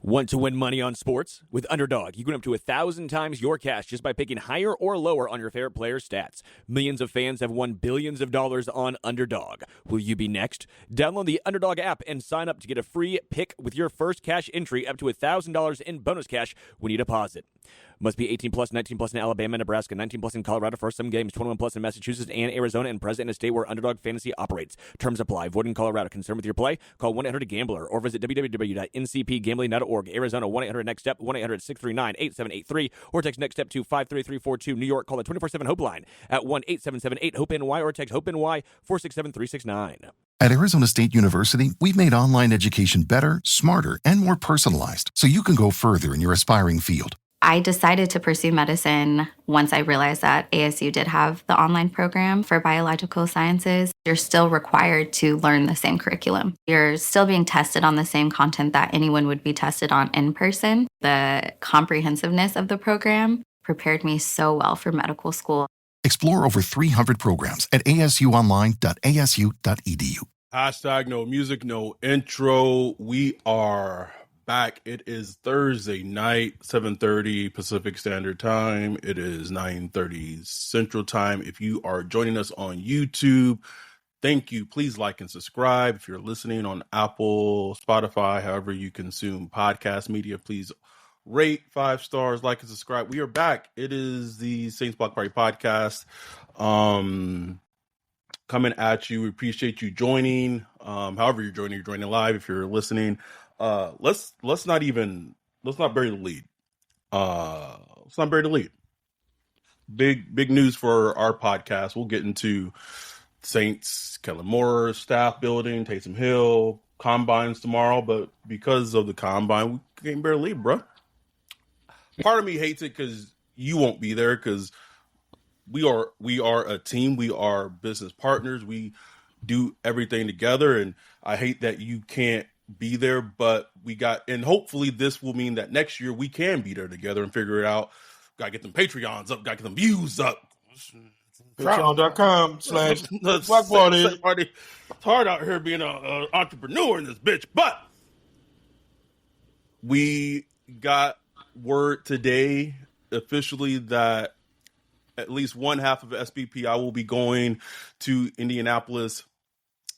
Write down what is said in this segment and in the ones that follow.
Want to win money on sports? With Underdog, you can win up to 1,000 times your cash just by picking higher or lower on your favorite player stats. Millions of fans have won billions of dollars on Underdog. Will you be next? Download the Underdog app and sign up to get a free pick with your first cash entry up to $1,000 in bonus cash when you deposit. Must be 18 plus, 19 plus in Alabama, Nebraska, 19 plus in Colorado for some games, 21 plus in Massachusetts and Arizona, and present in a state where Underdog Fantasy operates. Terms apply. Void in Colorado. Concerned with your play? Call 1-800-GAMBLER or visit www.ncpgambling.org. Arizona, 1-800-NEXT-STEP, 1-800-639-8783, or text NEXT STEP to 53342. New York, call the 24/7 HOPE line at 1-877-8-HOPE-NY or text HOPE-NY 467-369. At Arizona State University, we've made online education better, smarter, and more personalized so you can go further in your aspiring field. I decided to pursue medicine once I realized that ASU did have the online program for biological sciences. You're still required to learn the same curriculum. You're still being tested on the same content that anyone would be tested on in person. The comprehensiveness of the program prepared me so well for medical school. Explore over 300 programs at asuonline.asu.edu. Hashtag no music, no intro. We are back. It is Thursday night, 7:30 Pacific Standard Time. It is 9:30 Central Time. If you are joining us on YouTube, thank you. Please like and subscribe. If you're listening on Apple, Spotify, however you consume podcast media, please rate 5 stars, like and subscribe. We are back. It is the Saints Block Party podcast. Coming at you. We appreciate you joining. However you're joining live. If you're listening, let's not bury the lead. Let's not bury the lead. Big news for our podcast. We'll get into Saints, Kellen Moore, staff building, Taysom Hill, combines tomorrow. But because of the combine, we can't bury the lead, bro. Part of me hates it because you won't be there because we are a team. We are business partners. We do everything together, and I hate that you can't be there. But and hopefully this will mean that next year we can be there together and figure it out. Gotta get them Patreons up. Gotta get them views up. Patreon.com/Block Party. It's hard out here being an entrepreneur in this bitch, but we got word today officially that at least one half of SBPI will be going to Indianapolis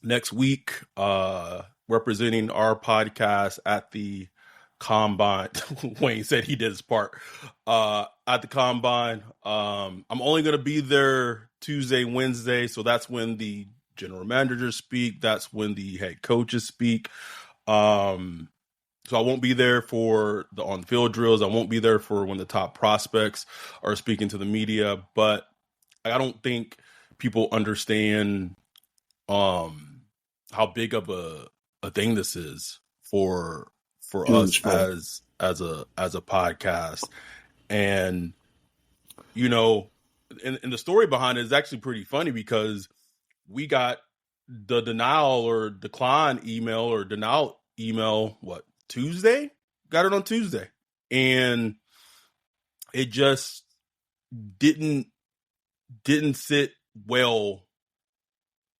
next week, representing our podcast at the Combine. Wayne said he did his part at the Combine. I'm only going to be there Tuesday, Wednesday, so that's when the general managers speak. That's when the head coaches speak. So I won't be there for the on-field drills. I won't be there for when the top prospects are speaking to the media. But I don't think people understand how big of a thing this is for us as a podcast. And you know, and the story behind it is actually pretty funny because we got the denial or decline email or denial email Tuesday? Got it on Tuesday. And it just didn't sit well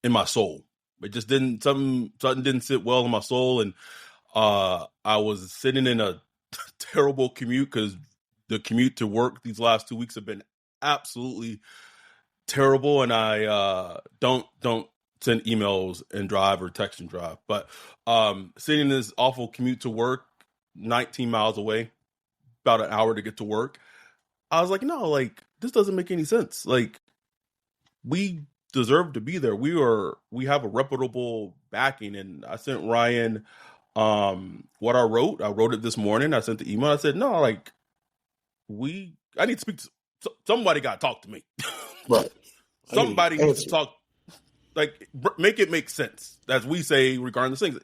in my soul. It just something didn't sit well in my soul. And I was sitting in a terrible commute because the commute to work these last 2 weeks have been absolutely terrible. And I don't send emails and drive or text and drive. But sitting in this awful commute to work, 19 miles away, about an hour to get to work, I was like, no, this doesn't make any sense. We deserve to be there. We have a reputable backing. And I sent Ryan what I wrote. I wrote it this morning. I sent the email. I said, no, I need to speak to somebody. Got to talk to me. Right. Somebody needs to talk. Make it make sense, as we say regarding the things.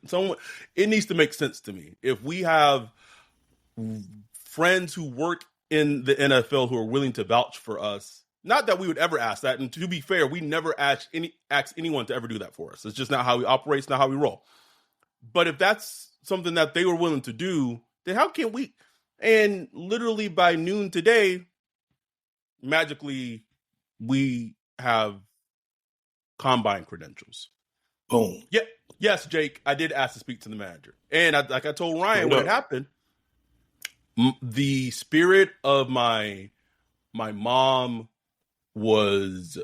It needs to make sense to me. If we have friends who work in the NFL who are willing to vouch for us, not that we would ever ask that. And to be fair, we never ask anyone to ever do that for us. It's just not how we operate. It's not how we roll. But if that's something that they were willing to do, then how can we? And literally by noon today, magically, we have combine credentials. Boom. Yeah. Yes, Jake, I did ask to speak to the manager. And I told Ryan when it happened, The spirit of my mom was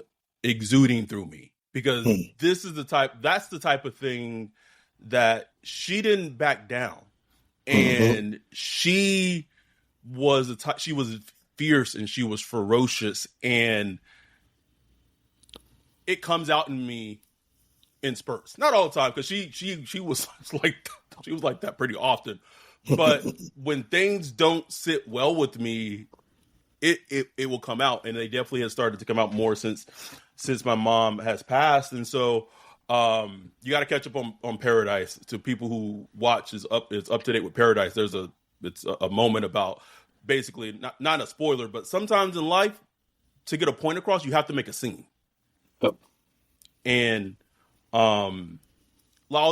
exuding through me, because that's the type of thing that she didn't back down. And she was fierce and she was ferocious, and it comes out in me in spurts. Not all the time, because she was like that pretty often. But when things don't sit well with me, it will come out, and they definitely have started to come out more since my mom has passed. And so you got to catch up on Paradise. To people who watch, is up to date with Paradise. It's a moment about, basically, not a spoiler, but sometimes in life, to get a point across, you have to make a scene. Yep. And all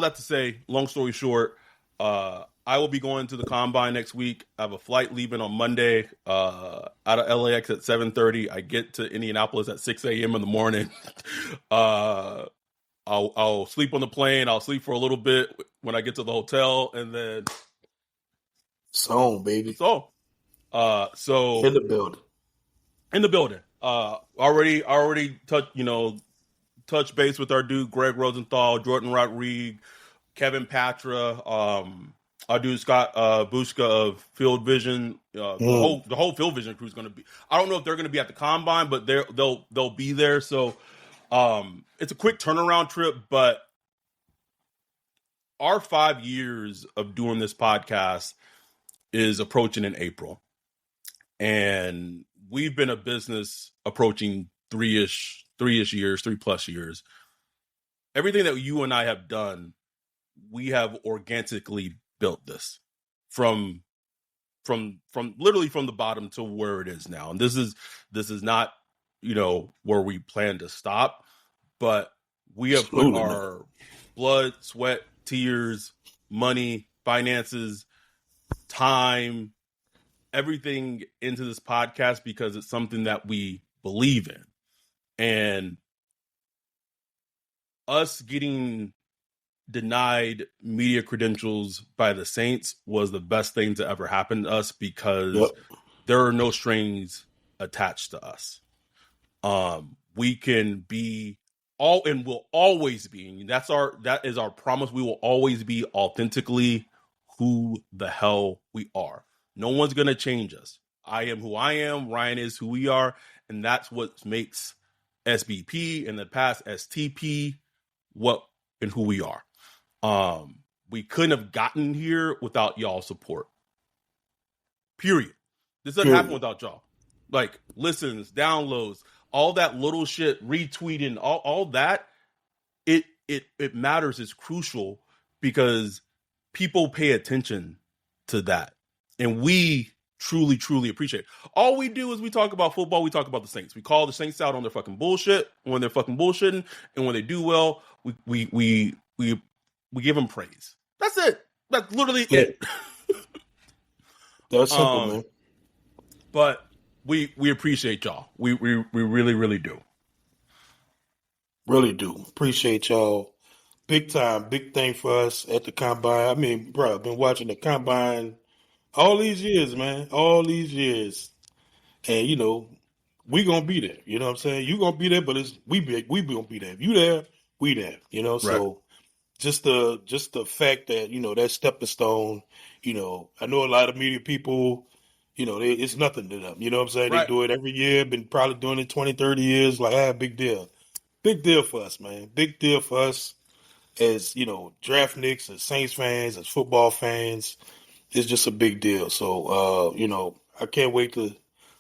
that to say, long story short, I will be going to the Combine next week. I have a flight leaving on Monday out of LAX at 7:30. I get to Indianapolis at 6 a.m. in the morning. I'll sleep on the plane. I'll sleep for a little bit when I get to the hotel, and then it's on, baby. It's on. So in the building. Already touch base with our dude Greg Rosenthal, Jordan Rodriguez, Kevin Patra, our dude Scott Bushka of Field Vision. The whole Field Vision crew is going to be. I don't know if they're going to be at the Combine, but they'll be there. So it's a quick turnaround trip, but our 5 years of doing this podcast is approaching in April, and we've been a business approaching 3+ years. Everything that you and I have done, we have organically built this from literally from the bottom to where it is now. And this is not, where we plan to stop, but we have put our blood, sweat, tears, money, finances, time, everything into this podcast, because it's something that we believe in. And us getting denied media credentials by the Saints was the best thing to ever happen to us, because there are no strings attached to us. We can be all, and will always be, and that is our promise. We will always be authentically who the hell we are. No one's going to change us. I am who I am. Ryan is who we are. And that's what makes SBP, in the past STP, what and who we are. We couldn't have gotten here without y'all's support. Period. This doesn't happen without y'all. Like, listens, downloads, all that little shit, retweeting, all that, it matters. It's crucial, because people pay attention to that. And we truly, truly appreciate it. All we do is we talk about football. We talk about the Saints. We call the Saints out on their fucking bullshit when they're fucking bullshitting. And when they do well, we give them praise. That's it. That's literally it. That's simple, man. But we appreciate y'all. We really, really do. Really do. Appreciate y'all. Big time. Big thing for us at the Combine. I mean, bro, I've been watching the Combine all these years, man. All these years. And, we going to be there. You know what I'm saying? You going to be there, but we going to be there. If you there, we there. Right. So just the fact that, that stepping stone, I know a lot of media people, it's nothing to them. You know what I'm saying? Right. They do it every year, been probably doing it 20, 30 years. Like, big deal. Big deal for us, man. Big deal for us as, draft nicks, as Saints fans, as football fans. It's just a big deal. So, I can't wait to,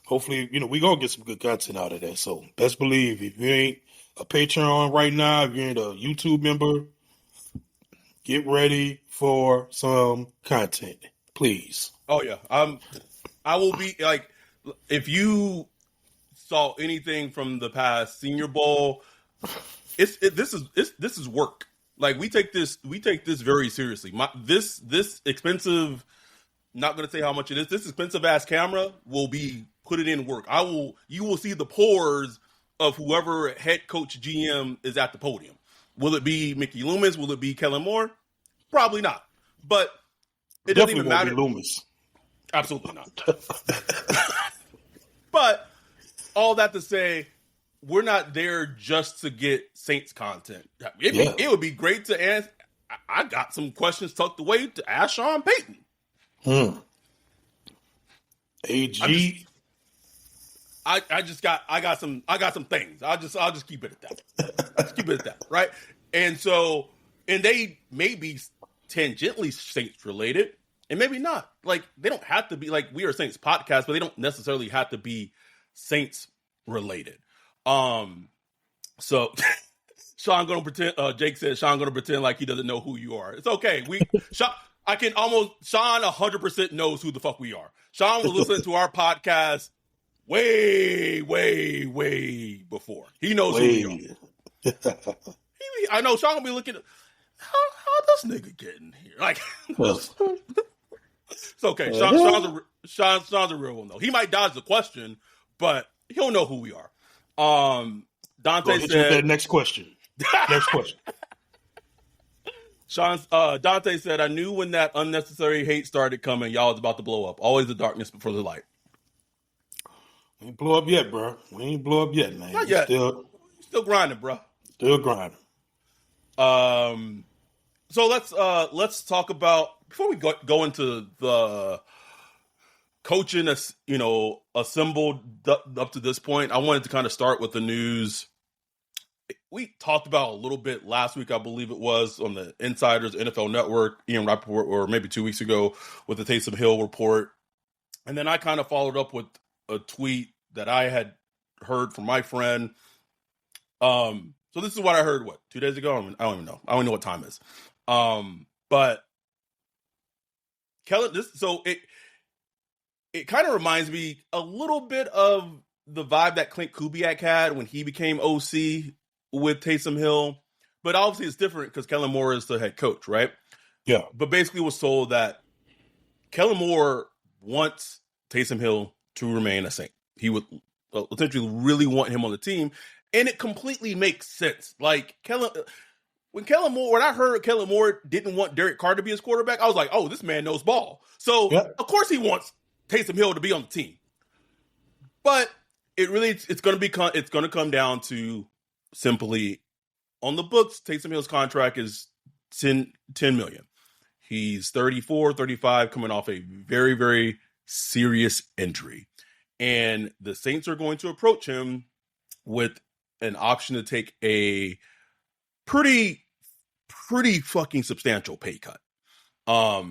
hopefully, we're going to get some good content out of that. So, best believe, if you ain't a Patreon right now, if you ain't a YouTube member, get ready for some content, please. Oh, yeah. I will be, like, if you saw anything from the past Senior Bowl, this is work. Like, we take this very seriously. This expensive, not going to say how much it is, this expensive ass camera will be put it in work. You will see the pores of whoever head coach GM is at the podium. Will it be Mickey Loomis? Will it be Kellen Moore? Probably not. But it doesn't even matter. Loomis. Absolutely not. But all that to say, we're not there just to get Saints content. It would be great to ask. I got some questions tucked away to ask Sean Payton. AG. I got some things. I'll just keep it at that. Right? And so, and they may be tangentially Saints related, and maybe not. Like, they don't have to be, like, we are a Saints podcast, but they don't necessarily have to be Saints related. So Sean gonna pretend. Jake said Sean gonna pretend like he doesn't know who you are. It's okay. Sean 100% knows who the fuck we are. Sean was listening to our podcast way before. He knows who we are. I know Sean will be looking at how this nigga get in here? Like, it's okay. Sean's a real one though. He might dodge the question, but he'll know who we are. Dante said that next question. Dante said, I knew when that unnecessary hate started coming, y'all was about to blow up. Always the darkness before the light. We ain't blow up yet, bro. We ain't blow up yet, man. Not yet. Still grinding, bro. Still grinding. So let's talk about, before we go into the coaching, assembled up to this point, I wanted to kind of start with the news. We talked about a little bit last week, I believe it was, on the Insiders NFL Network, Ian Rappaport, or maybe 2 weeks ago with the Taysom Hill report. And then I kind of followed up with a tweet that I had heard from my friend. So this is what I heard, 2 days ago? I don't even know. I don't even know what time it is. But Kellen, it kind of reminds me a little bit of the vibe that Clint Kubiak had when he became OC with Taysom Hill. But obviously it's different because Kellen Moore is the head coach, right? Yeah. But basically was told that Kellen Moore wants Taysom Hill to remain a Saint. He would essentially really want him on the team. And it completely makes sense. Like, when I heard Kellen Moore didn't want Derek Carr to be his quarterback, I was like, oh, this man knows ball. So, Of course he wants Taysom Hill to be on the team. But it's going to come down to simply, on the books, Taysom Hill's contract is $10 million. He's 34, 35, coming off a very, very serious injury. And the Saints are going to approach him with an option to take a pretty fucking substantial pay cut. I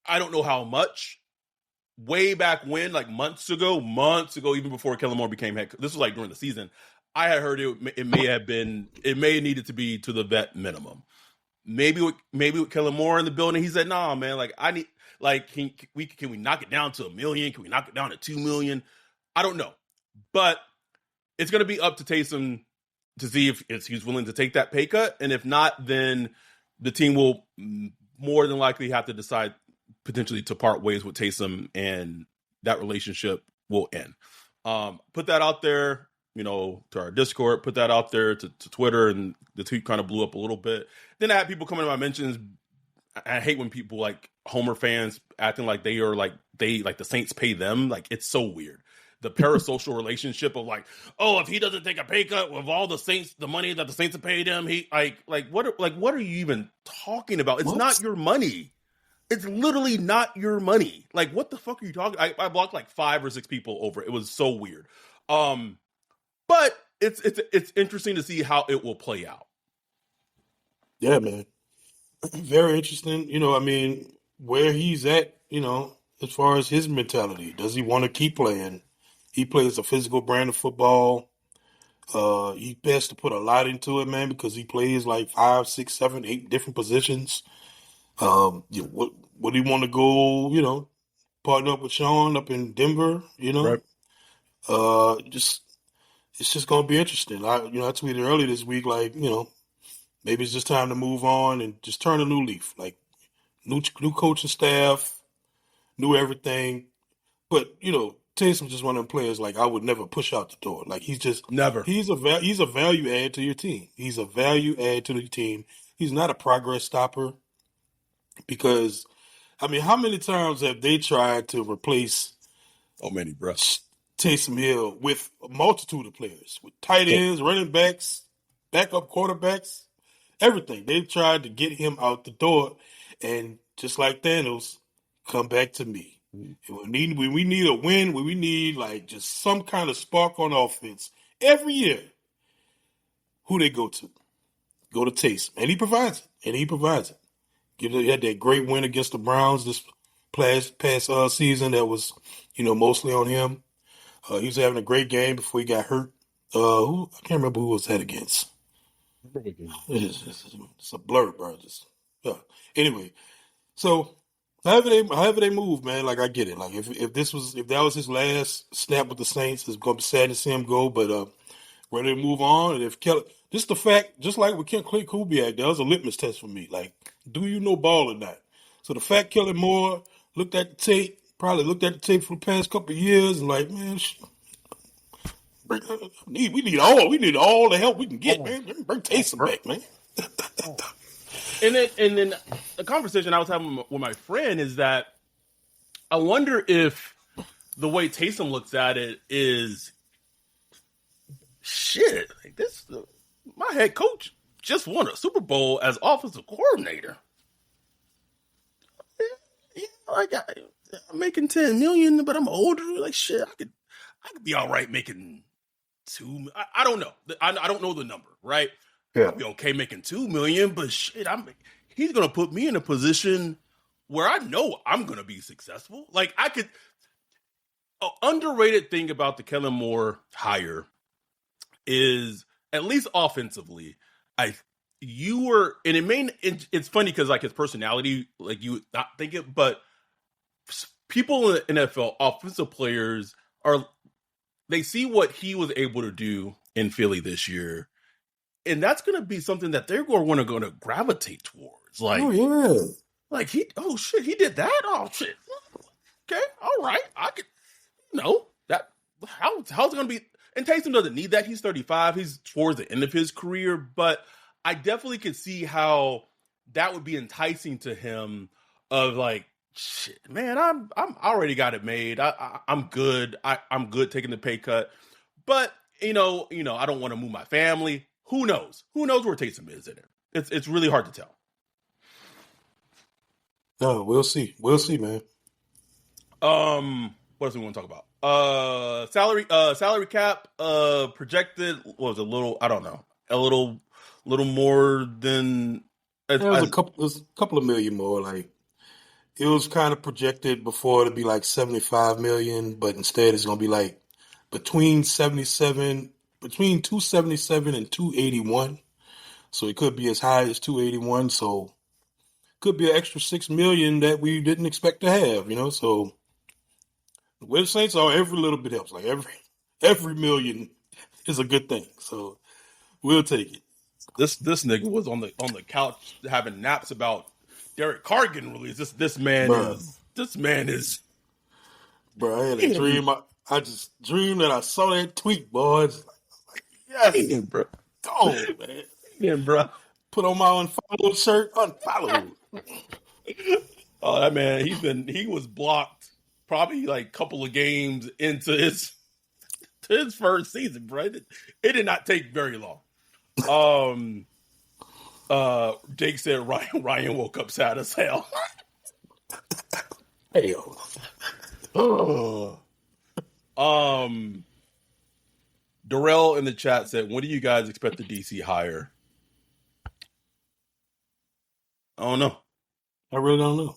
don't know how much. Way back when, like months ago, even before Kellen Moore became head coach, this was like during the season, I had heard it may have needed to be to the vet minimum. Maybe with Kellen Moore in the building, he said, nah, man, like I need, like, can we knock it down to $1 million? Can we knock it down to $2 million? I don't know. But it's going to be up to Taysom to see if he's willing to take that pay cut. And if not, then the team will more than likely have to decide potentially to part ways with Taysom, and that relationship will end. Put that out there, to our Discord, put that out there to Twitter, and the tweet kind of blew up a little bit. Then I had people come into my mentions. I hate when people, like Homer fans, acting like the Saints pay them. Like, it's so weird. The parasocial relationship of like, oh, if he doesn't take a pay cut with all the Saints, the money that the Saints have paid him, what are you even talking about? It's not your money. It's literally not your money. Like, what the fuck are you talking? I blocked like 5 or 6 people over it. It was so weird. But it's interesting to see how it will play out. Yeah, man. Very interesting. Where he's at, as far as his mentality. Does he want to keep playing? He plays a physical brand of football. He has to put a lot into it, man, because he plays like 5, 6, 7, 8 different positions. What do you want to go, partner up with Sean up in Denver, Right. It's just going to be interesting. I tweeted earlier this week, like, maybe it's just time to move on and just turn a new leaf, like new coaching staff, new everything. But, Taysom's just one of them players, like, I would never push out the door. Like, he's just never. He's a value add to your team. He's a value add to the team. He's not a progress stopper, because I mean, how many times have they tried to replace many, bro. Taysom Hill with a multitude of players, with tight ends, running backs, backup quarterbacks, everything. They've tried to get him out the door, and just like Thanos, come back to me. And when we need a win, when we need like just some kind of spark on offense every year, who they go to? Go to Taysom, and he provides it. He had that great win against the Browns this past season that was, mostly on him. He was having a great game before he got hurt. I can't remember who was that against. It's a blur, bro. Anyway, so however they move, man, like I get it. Like if that was his last snap with the Saints, it's gonna be sad to see him go. But whether they move on, and if Kelly, just the fact, just like with Clay Kubiak, that was a litmus test for me. Like, do you know ball or not? So the fact Kellen Moore looked at the tape for the past couple of years, and like, man, we need all the help we can get, man. Bring Taysom back, man. And then the conversation I was having with my friend is that I wonder if the way Taysom looks at it is shit. Like this, my head coach just won a Super Bowl as offensive coordinator. Yeah, like I'm making $10 million, but I'm older. Like shit, I could be all right making $2. I don't know. I don't know the number, right? Yeah. I'd be okay making $2 million, but shit, he's gonna put me in a position where I know I'm gonna be successful. Like an underrated thing about the Kellen Moore hire is, at least offensively, it's funny because like his personality, like you would not think it, but people in the NFL, offensive players they see what he was able to do in Philly this year, and that's going to be something that they're going to gravitate towards. Like, oh yeah, like he did that. Oh shit, okay, all right, I could, that how's it going to be? And Taysom doesn't need that. He's 35. He's towards the end of his career, but I definitely could see how that would be enticing to him. Of like, shit, man, I already got it made. I'm good. I'm good taking the pay cut, but I don't want to move my family. Who knows? Who knows where Taysom is in it? It's really hard to tell. No, we'll see. We'll see, man. What else do we want to talk about? Salary cap, projected was a little more than It was a couple of million more. Like it was kind of projected before to be like 75 million, but instead it's going to be like between 277 and 281. So it could be as high as 281. So could be an extra 6 million that we didn't expect to have, so where the Saints are, every little bit helps. Like every million is a good thing. So we'll take it. This nigga was on the couch having naps about Derek Carr getting released. This man is. Bro, I had a dream. I just dreamed that I saw that tweet, boy. Yes, yeah, bro. Go, man. Yeah, bro. Put on my unfollowed shirt. Unfollowed. Oh, that man, he was blocked probably like a couple of games into his first season, bro. It did not take very long. Jake said Ryan woke up sad as hell. Hey, Darrell in the chat said, when do you guys expect the DC hire? I don't know. I really don't know.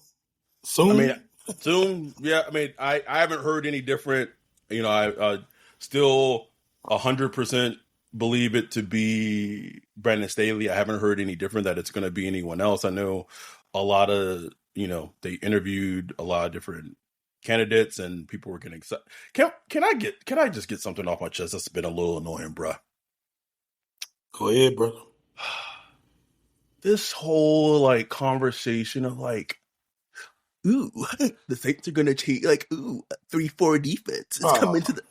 Soon? Soon. Yeah. I haven't heard any different. I still 100% believe it to be Brandon Staley. I haven't heard any different that it's going to be anyone else. I know a lot of, they interviewed a lot of different candidates and people were getting excited. Can I just get something off my chest that's been a little annoying, bro? Go ahead, brother. This whole like conversation of like, ooh, the Saints are gonna take 3-4 defense is coming to the.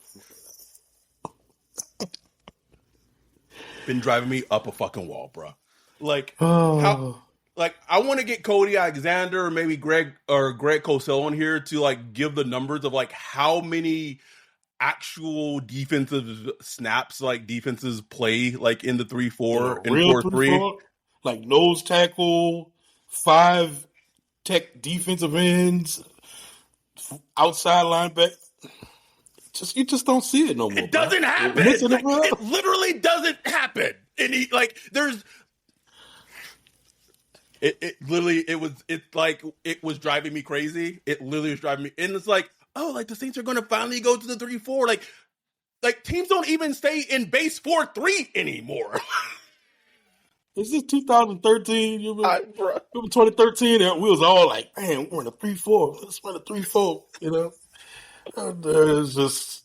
Been driving me up a fucking wall, bro. Like how like I want to get Cody Alexander or maybe Greg Cosell on here to like give the numbers of like how many actual defensive snaps like defenses play like in the 3-4 and real 4-3, 3-4, like nose tackle, 5 tech defensive ends, outside linebacker. You just don't see it no more. It doesn't happen. Like, it literally doesn't happen. And it was driving me crazy. It literally was driving me, and it's like, oh, like the Saints are going to finally go to the 3-4. Like teams don't even stay in base 4-3 anymore. Is this 2013? You remember 2013? And we was all like, man, we're in a 3-4. Let's run a 3-4. You know, it's just.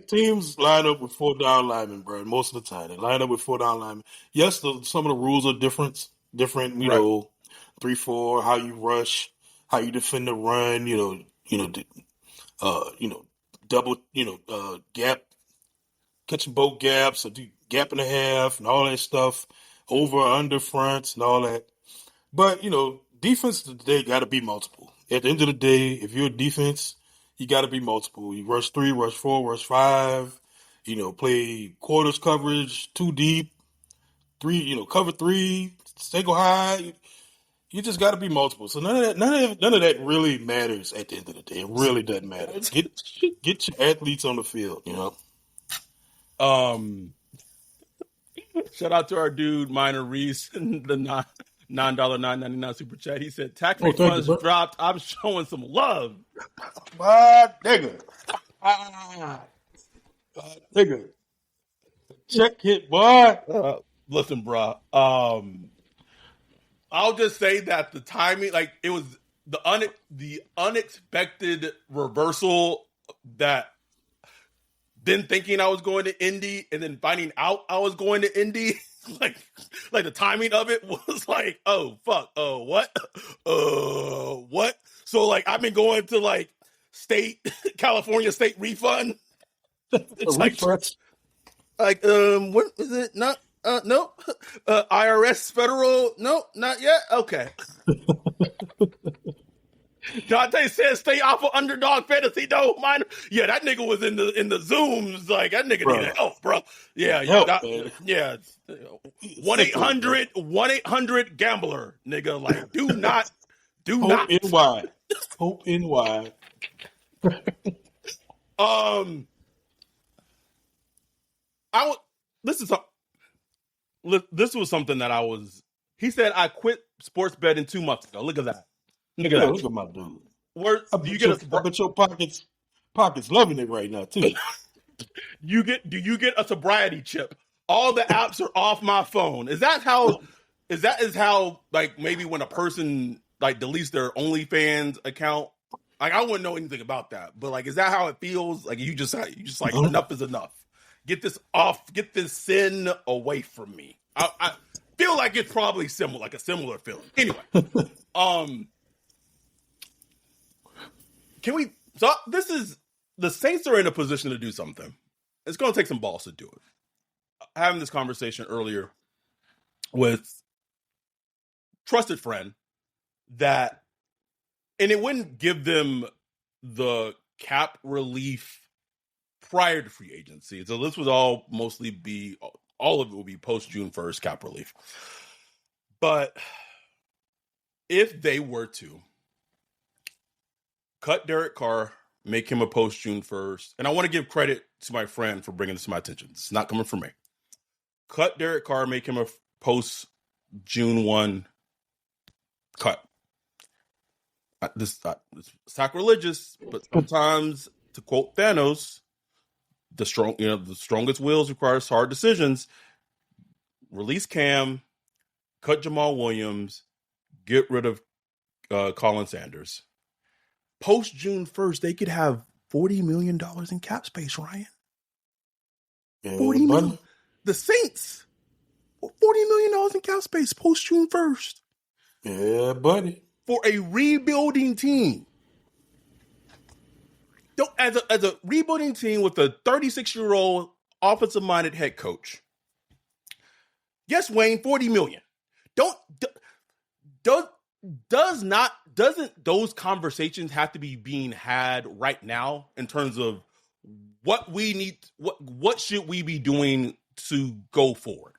Teams line up with 4 down linemen, bro. Most of the time, they line up with 4 down linemen. Yes, some of the rules are different. You know, 3-4, how you rush, how you defend the run. Double, gap, catching both gaps, or do gap and a half, and all that stuff. Over, under, fronts, and all that. But defense today got to be multiple. At the end of the day, if you're a defense, you got to be multiple. You rush 3, rush 4, rush 5. Play quarters coverage, 2 deep, 3. Cover 3, single high. You just got to be multiple. So none of that really matters at the end of the day. It really doesn't matter. Get your athletes on the field. Shout out to our dude Minor Reese, the $9.999 super chat. He said tax refunds dropped. I'm showing some love. Nigga. Nigga. Check hit, boy. Listen, bro. I'll just say that the timing, like it was the unexpected reversal that then thinking I was going to Indy and then finding out I was going to Indy. like the timing of it was like, oh fuck, what? What? So like I've been going to like California state refund. It's like what is it? Not nope. IRS federal, nope, not yet. Okay. Dante says stay off of underdog fantasy. No, mine. Yeah, that nigga was in the Zooms. Like that nigga needed help, bro. Yeah, yeah. 1-800 gambler, nigga. Like, do not. Hope NY. Hope NY. This was something that I was. He said I quit sports betting 2 months ago. Look at that. Look at my dude. I bet your pockets loving it right now too. Do you get a sobriety chip? All the apps are off my phone. Is that how like maybe when a person like deletes their OnlyFans account? Like I wouldn't know anything about that, but like is that how it feels? Like you just like enough is enough. Get this off. Get this sin away from me. I feel like it's probably similar, like a similar feeling. Anyway, this is the Saints are in a position to do something. It's going to take some balls to do it. Having this conversation earlier with trusted friend and it wouldn't give them the cap relief prior to free agency. So this would all of it will be post June 1st cap relief. But if they were to cut Derek Carr, make him a post June 1st, and I want to give credit to my friend for bringing this to my attention. It's not coming from me. Cut Derek Carr, make him a post June 1 cut. This is sacrilegious, but sometimes, to quote Thanos, the strongest wills requires hard decisions. Release Cam, cut Jamal Williams, get rid of Colin Sanders. Post June 1st, they could have $40 million in cap space, Ryan. Yeah, $40 million. The Saints, $40 million in cap space post June 1st. Yeah, buddy. For a rebuilding team. As a rebuilding team with a 36-year-old offensive-minded head coach. Yes, Wayne, $40 million. doesn't those conversations have to be being had right now in terms of what we need, what should we be doing to go forward?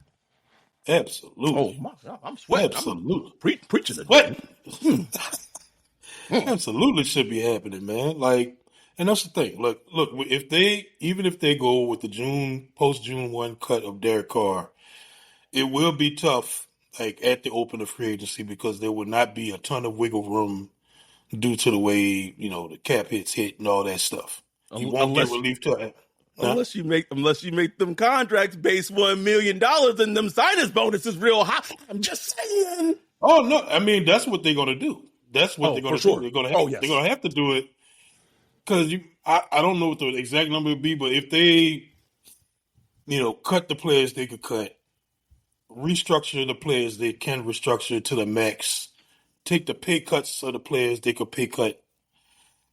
Absolutely. Oh my God, I'm sweating. Absolutely. I'm preaching Sweat. Absolutely should be happening, man. Like, and that's the thing. Look, even if they go with the post June 1 cut of Derek Carr, it will be tough, like at the open of free agency, because there will not be a ton of wiggle room due to the way, the cap hits hit and all that stuff. You won't get relief to it. Unless you make them contracts base $1 million and them signing bonuses real high. I'm just saying. Oh no, I mean that's what they're gonna do. That's what they're gonna do. They're gonna have to do it because I don't know what the exact number would be, but if they, cut the players they could cut, restructure the players they can restructure to the max, take the pay cuts of the players they could pay cut,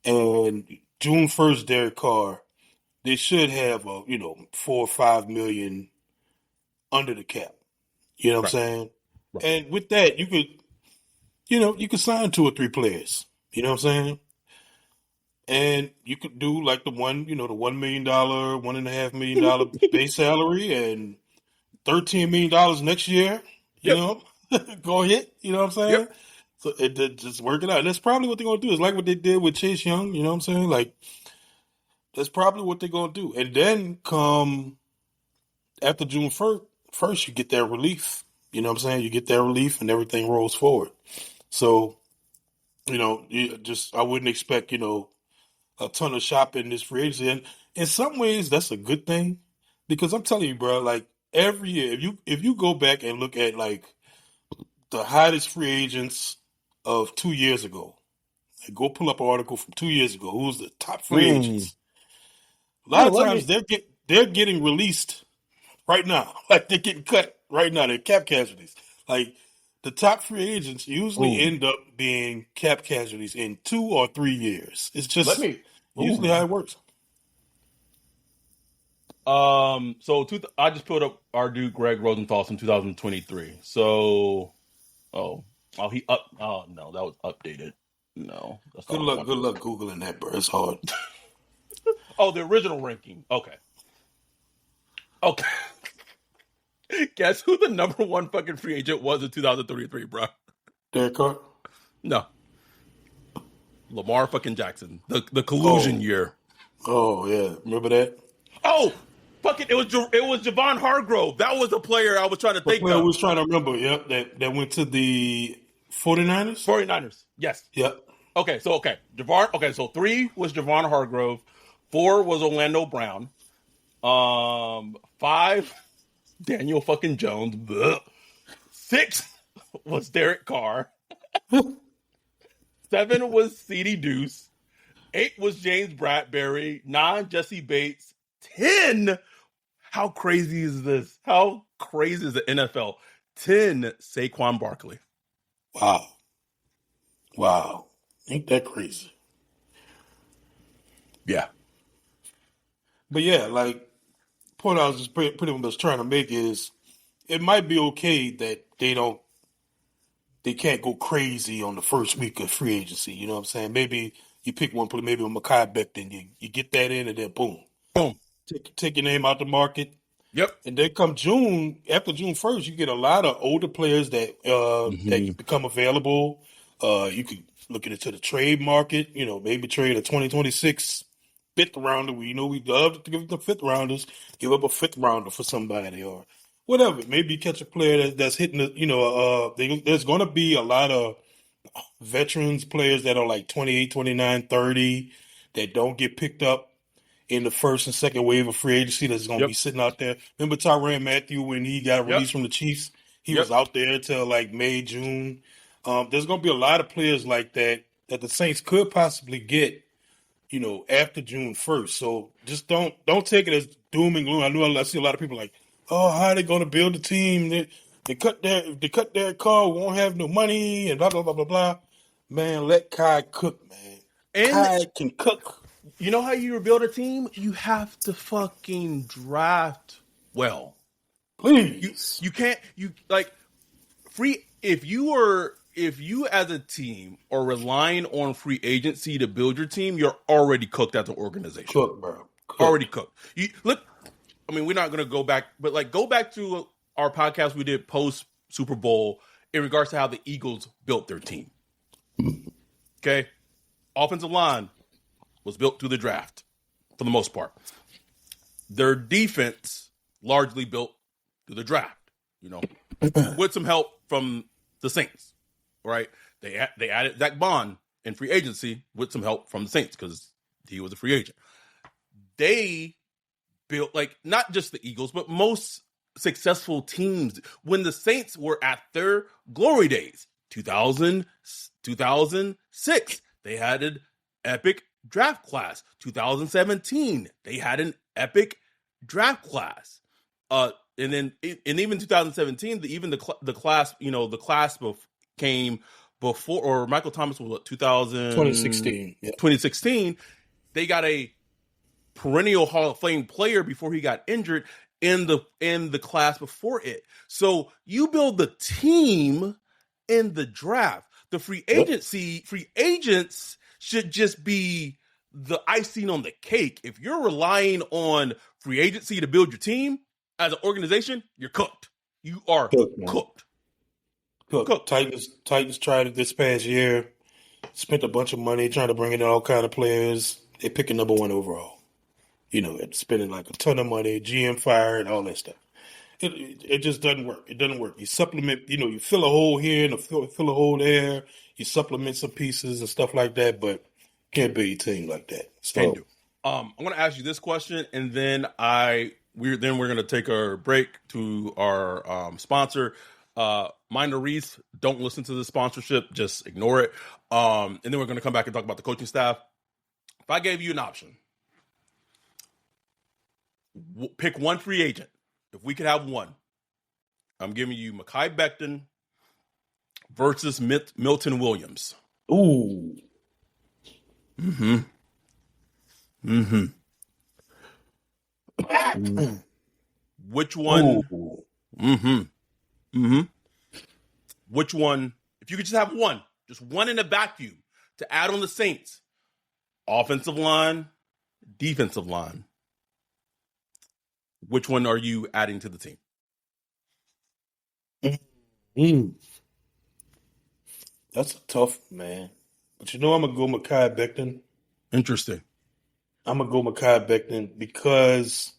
and June 1st, Derek Carr, they should have a, 4 or 5 million under the cap. You know what I'm saying? Right. And with that, you could sign 2 or 3 players. You know what I'm saying? And you could do like the $1 million, $1.5 million base salary and $13 million next year. You know, go ahead. You know what I'm saying? Yep. So it just work it out. And that's probably what they're gonna do. It's like what they did with Chase Young. You know what I'm saying? Like that's probably what they're gonna do. And then come after June 1st, you get that relief. You know what I'm saying? You get that relief, and everything rolls forward. So, I wouldn't expect a ton of shopping this free agency. And in some ways, that's a good thing because I'm telling you, bro, like every year, if you go back and look at like the hottest free agents of 2 years ago, like go pull up an article from 2 years ago. Who's the top free agents? A lot of times they're getting released right now. Like they're getting cut right now. They're cap casualties. Like the top free agents usually end up being cap casualties in 2 or 3 years. It's just usually how it works. I just pulled up our dude Greg Rosenthal from 2023. So, no, that was updated. No, that's good luck Googling that, bro. It's hard. The original ranking. Okay. Guess who the number 1 fucking free agent was in 2033, bro? Derek Carr? No. Lamar fucking Jackson. The collusion year. Oh yeah, remember that? Oh, fucking! It was Javon Hargrove. That was the player I was trying to think of. I was trying to remember. Yep, that went to the 49ers. 49ers. Yes. Yep. Okay, so Javon. Okay, so 3 was Javon Hargrove. 4 was Orlando Brown. 5, Daniel fucking Jones. Blech. 6 was Derek Carr. 7 was CeeDee Deuce. 8 was James Bradbury. 9, Jesse Bates. 10, how crazy is this? How crazy is the NFL? 10, Saquon Barkley. Wow. Ain't that crazy? Yeah. But yeah, like, point I was just pretty much trying to make is it might be okay that they can't go crazy on the first week of free agency. You know what I'm saying? Maybe you pick one player, maybe a Mekhi Becton, you get that in and then boom. Take your name out the market. Yep. And then come June, after June 1st, you get a lot of older players that that become available. You could look into the trade market, maybe trade a 2026 fifth rounder. We love to give the fifth rounders, give up a fifth rounder for somebody or whatever. Maybe catch a player that's hitting there's going to be a lot of veterans players that are like 28, 29, 30 that don't get picked up in the first and second wave of free agency that's going to be sitting out there. Remember Tyrann Mathieu when he got released from the Chiefs? He was out there till like May, June. There's going to be a lot of players like that the Saints could possibly get, after June 1st. So just don't take it as doom and gloom. I see a lot of people like, oh, how are they going to build a team? They cut their car, won't have no money, and blah, blah, blah, blah, blah. Man, let Kai cook, man. And Kai can cook. You know how you rebuild a team? You have to fucking draft well. Please. You can't, if you were if you as a team are relying on free agency to build your team, you're already cooked as an organization. Cooked, bro. Already cooked. You look. I mean, we're not going to go back, but like go back to our podcast we did post Super Bowl in regards to how the Eagles built their team. Okay, offensive line was built through the draft for the most part. Their defense largely built through the draft. You know, with some help from the Saints, right? They added Zach Bond in free agency with some help from the Saints because he was a free agent. They built, like, not just the Eagles, but most successful teams when the Saints were at their glory days. 2006, they had an epic draft class. 2017, they had an epic draft class. And even 2017, the class, you know, the class came before, or Michael Thomas was what, 2016. Yeah. 2016, they got a perennial Hall of Fame player before he got injured in the class before it. So you build the team in the draft. The free agents should just be the icing on the cake. If you're relying on free agency to build your team as an organization, you're cooked. You are cooked. Titans tried it this past year. Spent a bunch of money trying to bring in all kind of players. They picked a number one overall. You know, spending like a ton of money, GM fired, all that stuff. It just doesn't work. It doesn't work. You supplement, you know, you fill a hole here and fill a hole there. You supplement some pieces and stuff like that, but can't build your team like that. So, can do. I'm going to ask you this question, and then we're going to take our break to our sponsor. Minor Reese, don't listen to the sponsorship, just ignore it. And then we're going to come back and talk about the coaching staff. If I gave you an option, pick one free agent. If we could have one, I'm giving you Mekhi Becton versus Milton Williams. Ooh. Mm-hmm. Which one? Ooh. Which one? If you could just have one in a vacuum to add on the Saints, offensive line, defensive line. Which one are you adding to the team? That's a tough, man. But you know, I'm going to go Mekhi Becton. Interesting. I'm going to go Mekhi Becton because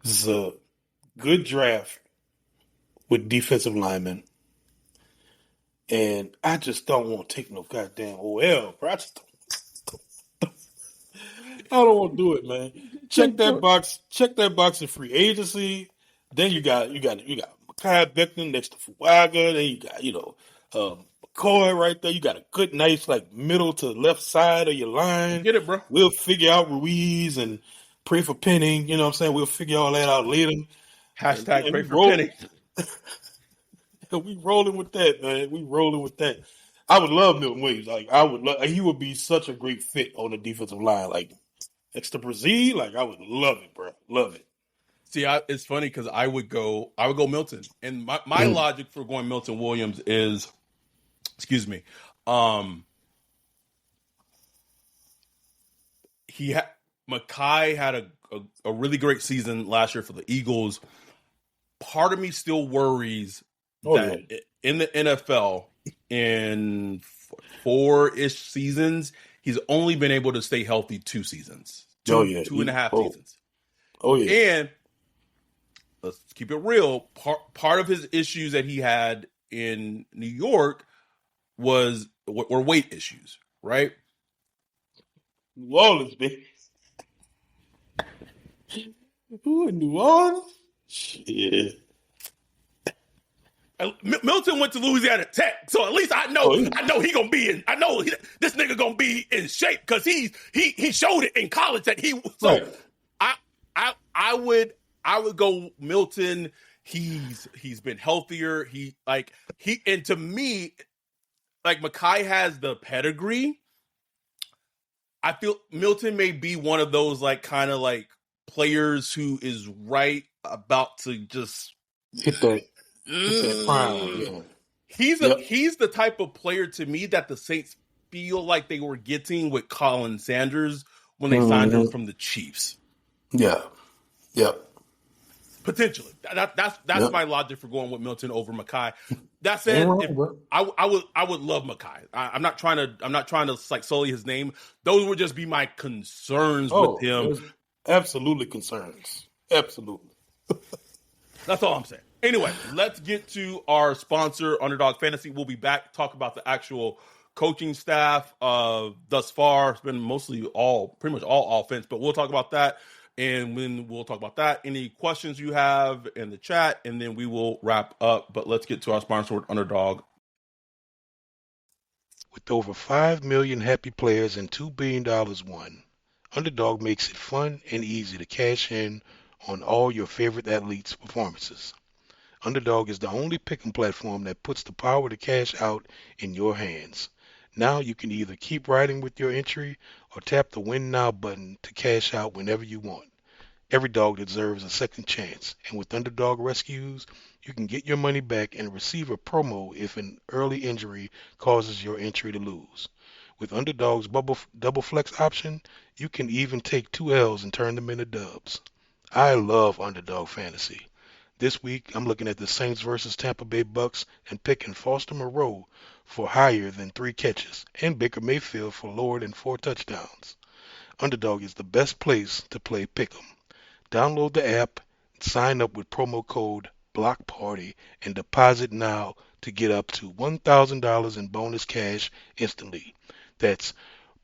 it's a good draft with defensive linemen. And I just don't want to take no goddamn OL, bro. I don't want to do it, man. Check that box in free agency. Then you got Mekhi Becton next to Fuaga. Then you got, McCoy right there. You got a good, nice, like, middle to left side of your line. Get it, bro. We'll figure out Ruiz and pray for Penning. You know what I'm saying? We'll figure all that out later. Hashtag pray for Penning. We rolling with that, man. We rolling with that. I would love Milton Williams. Like, he would be such a great fit on the defensive line. Like, next to Brazil, like, I would love it, bro. Love it. See, it's funny because I would go Milton, and my logic for going Milton Williams is, Mekhi had a really great season last year for the Eagles. Part of me still worries that in the NFL, in 4-ish seasons, he's only been able to stay healthy 2 seasons. Two and a half seasons. Oh, yeah. And let's keep it real. Part of his issues that he had in New York were weight issues, right? New Orleans, baby. Ooh, New Orleans? Shit. Milton went to Louisiana Tech, so at least I know he gonna be in. I know this nigga gonna be in shape because he showed it in college that he. So right. I would go Milton. He's been healthier. And to me, like, Mekhi has the pedigree. I feel Milton may be one of those, like, kind of like players who is right about to just hit that prime. Yeah. He's the type of player to me that the Saints feel like they were getting with Colin Sanders when they signed him from the Chiefs. Yeah. Yep. Potentially. That's my logic for going with Milton over Mekhi. That said, I would love Mekhi. I'm not trying to like sully his name. Those would just be my concerns with him. Absolutely concerns. Absolutely. That's all I'm saying. Anyway, let's get to our sponsor, Underdog Fantasy. We'll be back to talk about the actual coaching staff thus far. It's been pretty much all offense, but we'll talk about that. And when we'll talk about that, any questions you have in the chat, and then we will wrap up. But let's get to our sponsor, Underdog. With over 5 million happy players and $2 billion won, Underdog makes it fun and easy to cash in on all your favorite athletes' performances. Underdog is the only picking platform that puts the power to cash out in your hands. Now you can either keep riding with your entry or tap the Win Now button to cash out whenever you want. Every dog deserves a second chance, and with Underdog Rescues, you can get your money back and receive a promo if an early injury causes your entry to lose. With Underdog's double flex option, you can even take 2 L's and turn them into dubs. I love Underdog Fantasy. This week, I'm looking at the Saints versus Tampa Bay Bucks and picking Foster Moreau for higher than 3 catches and Baker Mayfield for lower than 4 touchdowns. Underdog is the best place to play Pick'em. Download the app, sign up with promo code BLOCKPARTY, and deposit now to get up to $1,000 in bonus cash instantly. That's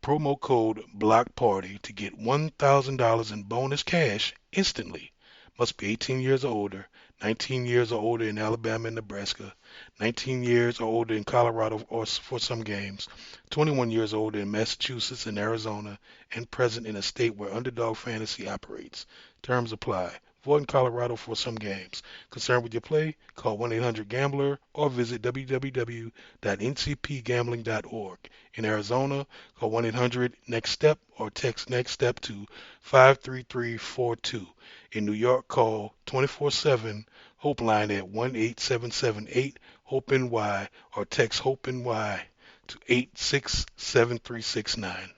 promo code BLOCKPARTY to get $1,000 in bonus cash instantly. Must be 18 years or older, 19 years or older in Alabama and Nebraska, 19 years or older in Colorado or for some games, 21 years or older in Massachusetts and Arizona, and present in a state where Underdog Fantasy operates. Terms apply. Void in Colorado for some games. Concerned with your play? Call 1-800-GAMBLER or visit www.ncpgambling.org. In Arizona, call 1-800-NEXT-STEP or text NEXT STEP to 53342. In New York, call 24/7 Hope Line at 1-877-8-HOPE-NY or text HOPE-NY to 867369.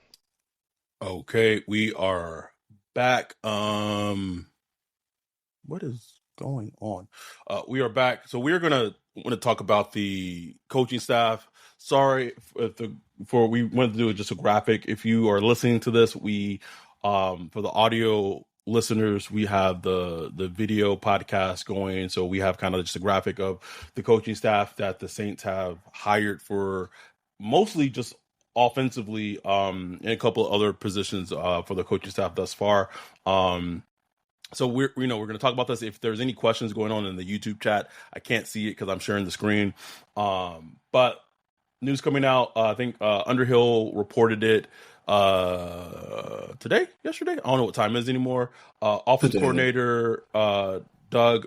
Okay, we are back. What is going on? We are back. So we're want to talk about the coaching staff. Sorry for we wanted to do just a graphic. If you are listening to this, we for the audio listeners, we have the video podcast going. So we have kind of just a graphic of the coaching staff that the Saints have hired for mostly just offensively, and a couple of other positions for the coaching staff thus far. So we're going to talk about this. If there's any questions going on in the YouTube chat, I can't see it because I'm sharing the screen. But news coming out, I think Underhill reported it yesterday. I don't know what time it is anymore. Offensive coordinator Doug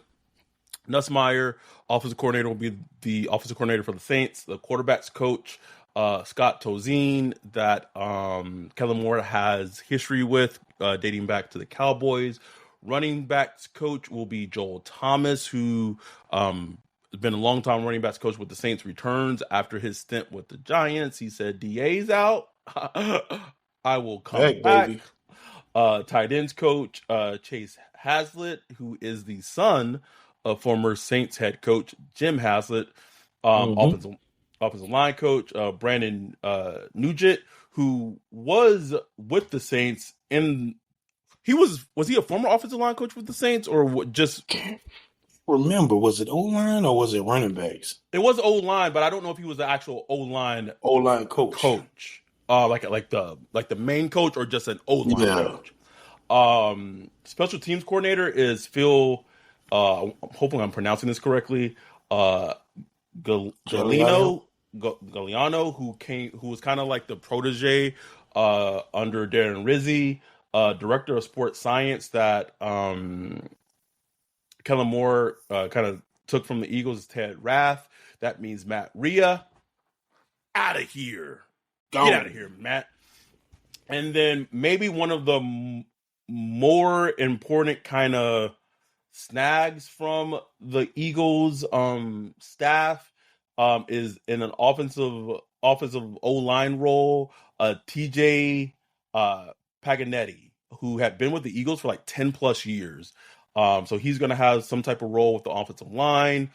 Nussmeier, offensive coordinator, will be the offensive coordinator for the Saints. The quarterbacks coach Scott Tozine, that Kellen Moore has history with dating back to the Cowboys. Running backs coach will be Joel Thomas, who has been a long-time running backs coach with the Saints, returns after his stint with the Giants. He said, DA's out. I will come back. Baby. Tight ends coach Chase Hazlitt, who is the son of former Saints head coach Jim Haslett. Offensive line coach Brandon Nugent, who was with the Saints was he a former offensive line coach with the Saints, or just remember, was it O-line or was it running backs? It was O-line, but I don't know if he was the actual O-line coach. Like the main coach or just an O-line coach. Special teams coordinator is Phil, hopefully I'm pronouncing this correctly, Galliano, who was kind of like the protege under Darren Rizzi, director of sports science that Kellen Moore kind of took from the Eagles, Ted Rath. That means Matt Rhea. Out of here. Get out of here, Matt. And then maybe one of the more important kind of snags from the Eagles staff is in an offensive O-line role. TJ Paganetti, who had been with the Eagles for like 10 plus years. So he's going to have some type of role with the offensive line.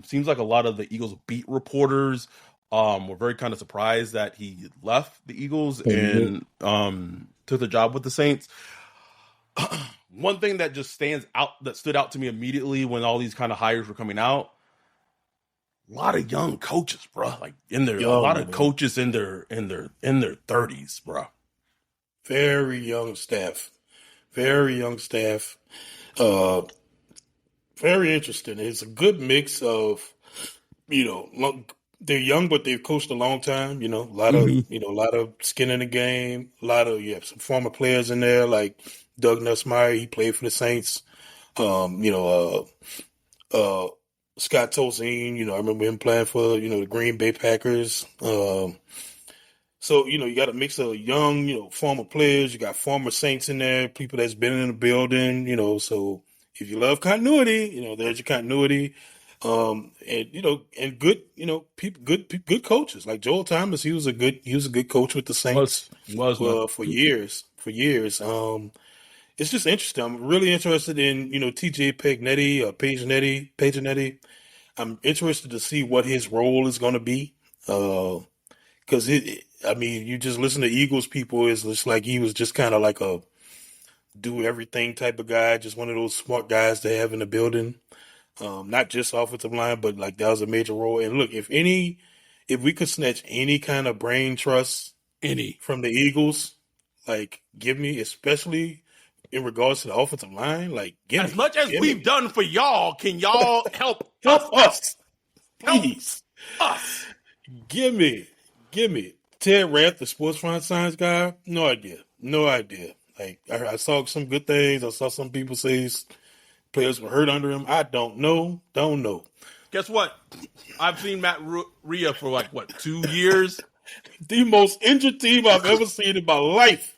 Seems like a lot of the Eagles beat reporters were very kind of surprised that he left the Eagles and took the job with the Saints. One thing that just stood out to me immediately when all these kind of hires were coming out, a lot of young coaches, bro. Like a lot of coaches in their 30s, bro. Very young staff. Very interesting. It's a good mix of, they're young, but they've coached a long time. A lot of skin in the game. You have some former players in there like Doug Nussmeier. He played for the Saints. Scott Tolzien. I remember him playing for the Green Bay Packers. So, you got a mix of young, former players. You got former Saints in there, people that's been in the building, so if you love continuity, there's your continuity. And good, people, good coaches like Joel Thomas. He was a good coach with the Saints for years. It's just interesting. I'm really interested in, TJ Pagenetti. I'm interested to see what his role is going to be. Because you just listen to Eagles people, it's just like he was just kind of like a do everything type of guy, just one of those smart guys to have in the building. Not just offensive line, but like that was a major role. And look, if we could snatch any kind of brain trust from the Eagles, like give me, especially in regards to the offensive line, like give as much as we've done for y'all, can y'all help us? Please. Help us. Give me. Ted Rath, the sports front science guy, no idea. Like, I saw some good things. I saw some people say players were hurt under him. I don't know. Guess what? I've seen Matt Rhea for 2 years? The most injured team I've ever seen in my life.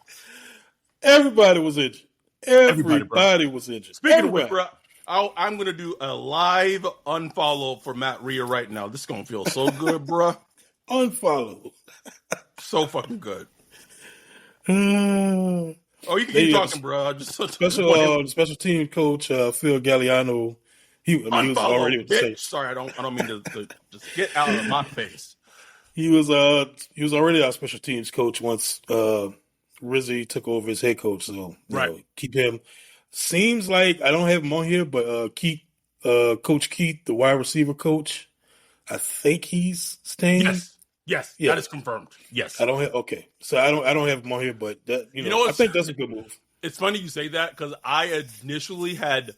Everybody was injured. Everybody was injured. Speaking of which, bro, I'm going to do a live unfollow for Matt Rhea right now. This is going to feel so good, bro. Unfollow. So fucking good. You can keep talking, bro. Special team coach Phil Galliano. He was already with the Saints. Sorry, I don't mean to just get out of my face. He was already our special teams coach once Rizzi took over as head coach. So keep him. Seems like I don't have him on here, but Coach Keith, the wide receiver coach, I think he's staying. Yes, that is confirmed. Yes, I don't have. Okay, so I don't have him on here, but that I think that's a good move. It's funny you say that because I initially had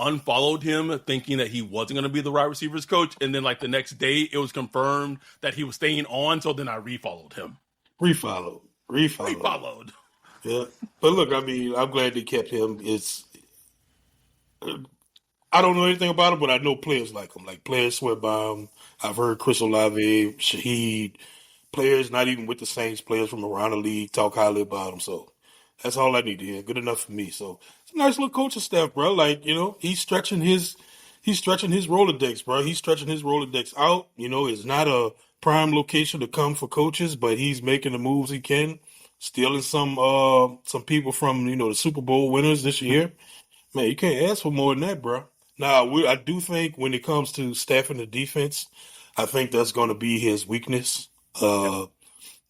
unfollowed him thinking that he wasn't going to be the wide receivers coach, and then the next day it was confirmed that he was staying on. So then I refollowed him. Refollowed. Yeah, but look, I'm glad they kept him. I don't know anything about him, but I know players like him. Like players swear by him. I've heard Chris Olave, Shaheed, players not even with the Saints, players from around the league talk highly about him. So that's all I need to hear. Good enough for me. So it's a nice little coaching staff, bro. Like, he's stretching his Rolodex, bro. He's stretching his Rolodex out. It's not a prime location to come for coaches, but he's making the moves he can, stealing some people from, the Super Bowl winners this year. Man, you can't ask for more than that, bro. Now, I do think when it comes to staffing the defense, I think that's going to be his weakness.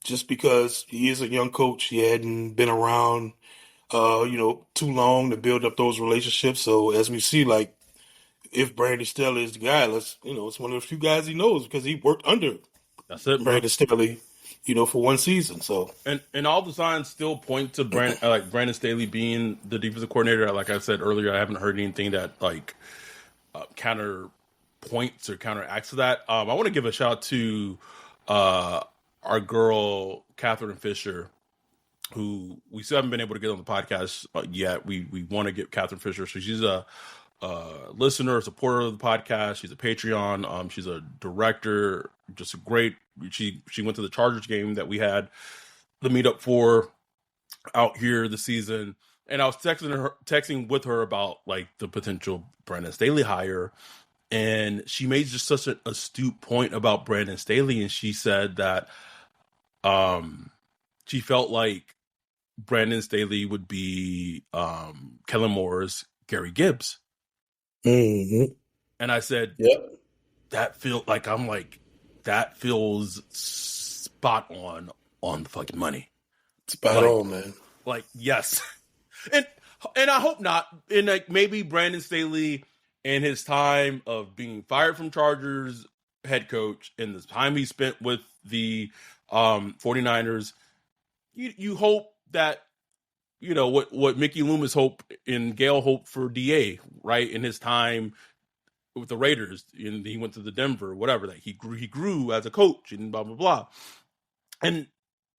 Just because he is a young coach, he hadn't been around, too long to build up those relationships. So as we see, if Brandon Staley is the guy, it's one of the few guys he knows because he worked under Brandon Staley, for one season. So and all the signs still point to Brandon Staley being the defensive coordinator. Like I said earlier, I haven't heard anything that counter points or counteracts to that. I want to give a shout out to our girl Catherine Fisher, who we still haven't been able to get on the podcast yet. We want to get Catherine Fisher. So she's a listener, a supporter of the podcast. She's a Patreon. She's a director. Just a great. She went to the Chargers game that we had the meetup for out here this season, and I was texting with her about the potential Brandon Staley hire, And she made just such an astute point about Brandon Staley, and she said that she felt like Brandon Staley would be Kellen Moore's Gary Gibbs. Mm-hmm. And I said, Yep. that feels spot on the fucking money. Spot on, man. Like, yes. and I hope not. And like maybe Brandon Staley in his time of being fired from Chargers head coach and the time he spent with the 49ers, you hope that, you know, what Mickey Loomis hoped and Gail hoped for DA, right? In his time with the Raiders, and he went to the Denver, whatever, that he grew as a coach and blah, blah, blah. And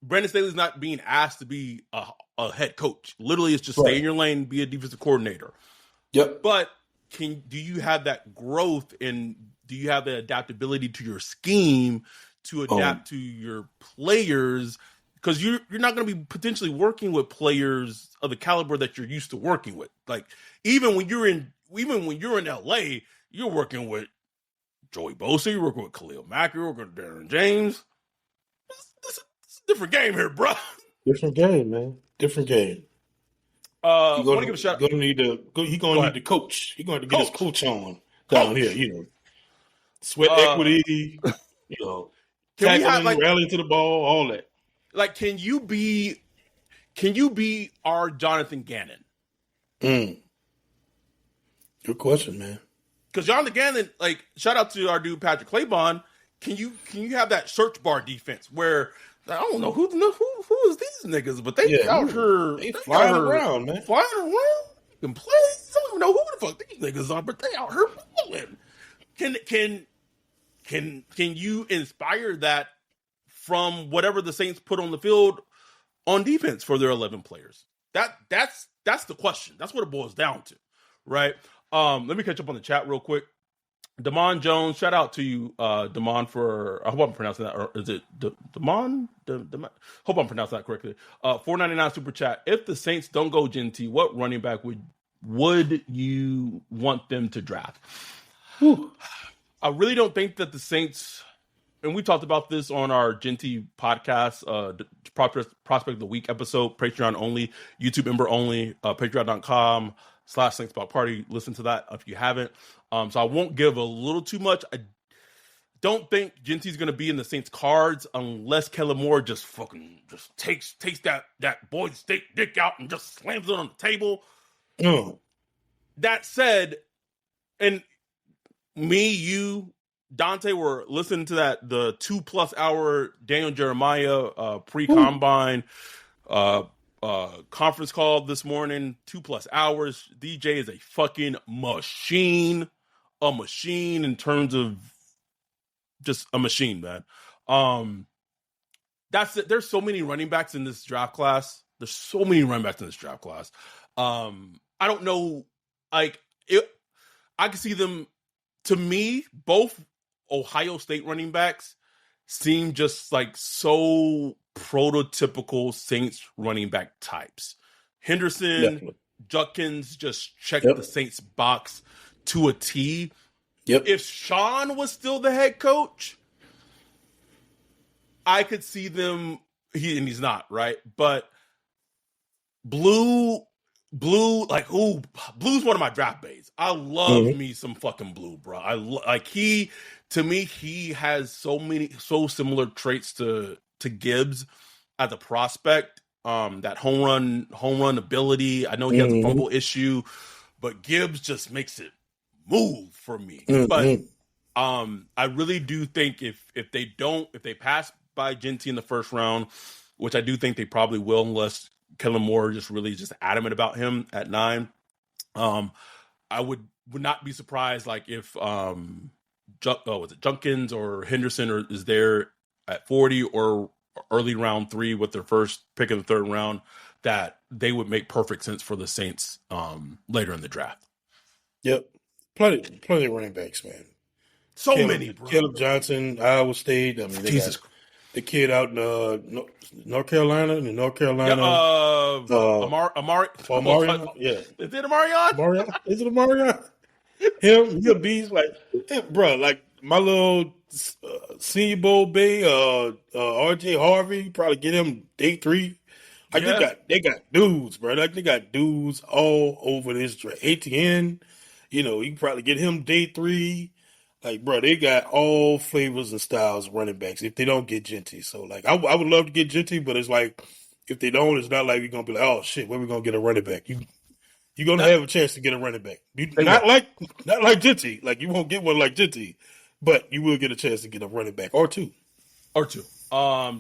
Brandon Staley's not being asked to be a head coach. Literally, it's just stay in your lane, be a defensive coordinator. Yep. But do you have that growth, and do you have the adaptability to your scheme to adapt to your players? Because you're not going to be potentially working with players of the caliber that you're used to working with. Like even when you're in LA, you're working with Joey Bosa, you're working with Khalil Mack, you're working with Darren James. It's a different game here, bro. Different game, man. Different game. I want to give a shout out. He's going to need the coach. He's going to get his coach on down here, you know. Sweat equity, you know, tackling, rallying to the ball, all that. Like, can you be our Jonathan Gannon? Good question, man. Because Jonathan Gannon, like, shout out to our dude Patrick Claybon. Can you have that search bar defense where I don't know who is these niggas, but they out here they flying around, man. Flying around and play. I don't even know who the fuck these niggas are, but they out here balling. Can you inspire that from whatever the Saints put on the field on defense for their 11 players? That's the question. That's what it boils down to, right? Let me catch up on the chat real quick. Damon Jones, shout out to you, Damon, for I hope I'm pronouncing that, or is it Damon? Hope I'm pronouncing that correctly. $4.99 super chat. If the Saints don't go Genty, what running back would you want them to draft? Whew. I really don't think that the Saints, and we talked about this on our Genty podcast, the Prospect of the Week episode, Patreon only, YouTube member only, patreon.com/SaintsBlockParty. Listen to that if you haven't. So I won't give a little too much. I don't think Genty's going to be in the Saints cards unless Kellen Moore just takes that boy's dick out and just slams it on the table. That said, and me, you, Dante were listening to the 2+ hour Daniel Jeremiah pre-combine conference call this morning. 2+ hours. DJ is a fucking machine. A machine in terms of just a machine, man. That's it. There's so many running backs in this draft class. I don't know. Like I can see them. To me, both Ohio State running backs seem just like so prototypical Saints running back types. Henderson, definitely. Judkins just checked the Saints box to a T. If Sean was still the head coach, I could see them. He's not, right? But Blue, Blue's one of my draft bays. I love me some fucking Blue, bro. He has so similar traits to Gibbs as a prospect. That home run ability. I know he has a fumble issue, but Gibbs just makes it move for me. But I really do think if they pass by Genty in the first round, which I do think they probably will, unless Kellen Moore just adamant about him at 9. I would not be surprised, like if Junkins or Henderson is there at 40 or early round 3 with their first pick in the 3rd round, that they would make perfect sense for the Saints later in the draft. Yep, plenty of running backs, man. Many, bro. Caleb Johnson, Iowa State. I mean, Jesus. The kid out in North Carolina. Amari. Yeah. Is it Amarion? Is it Amarion? He'll be like, hey, bro, like my little Senior Bowl Bay, RJ Harvey, probably get him day 3. Like Yeah. they got dudes, bro. Like they got dudes all over this draft. ATN, you can probably get him day 3. Like, bro, they got all flavors and styles of running backs if they don't get Genty. So, like, I would love to get Genty, but it's like, if they don't, it's not like you're going to be like, oh, shit, where we going to get a running back? You're going to have a chance to get a running back. Not like Genty. Like, you won't get one like Genty, but you will get a chance to get a running back or two.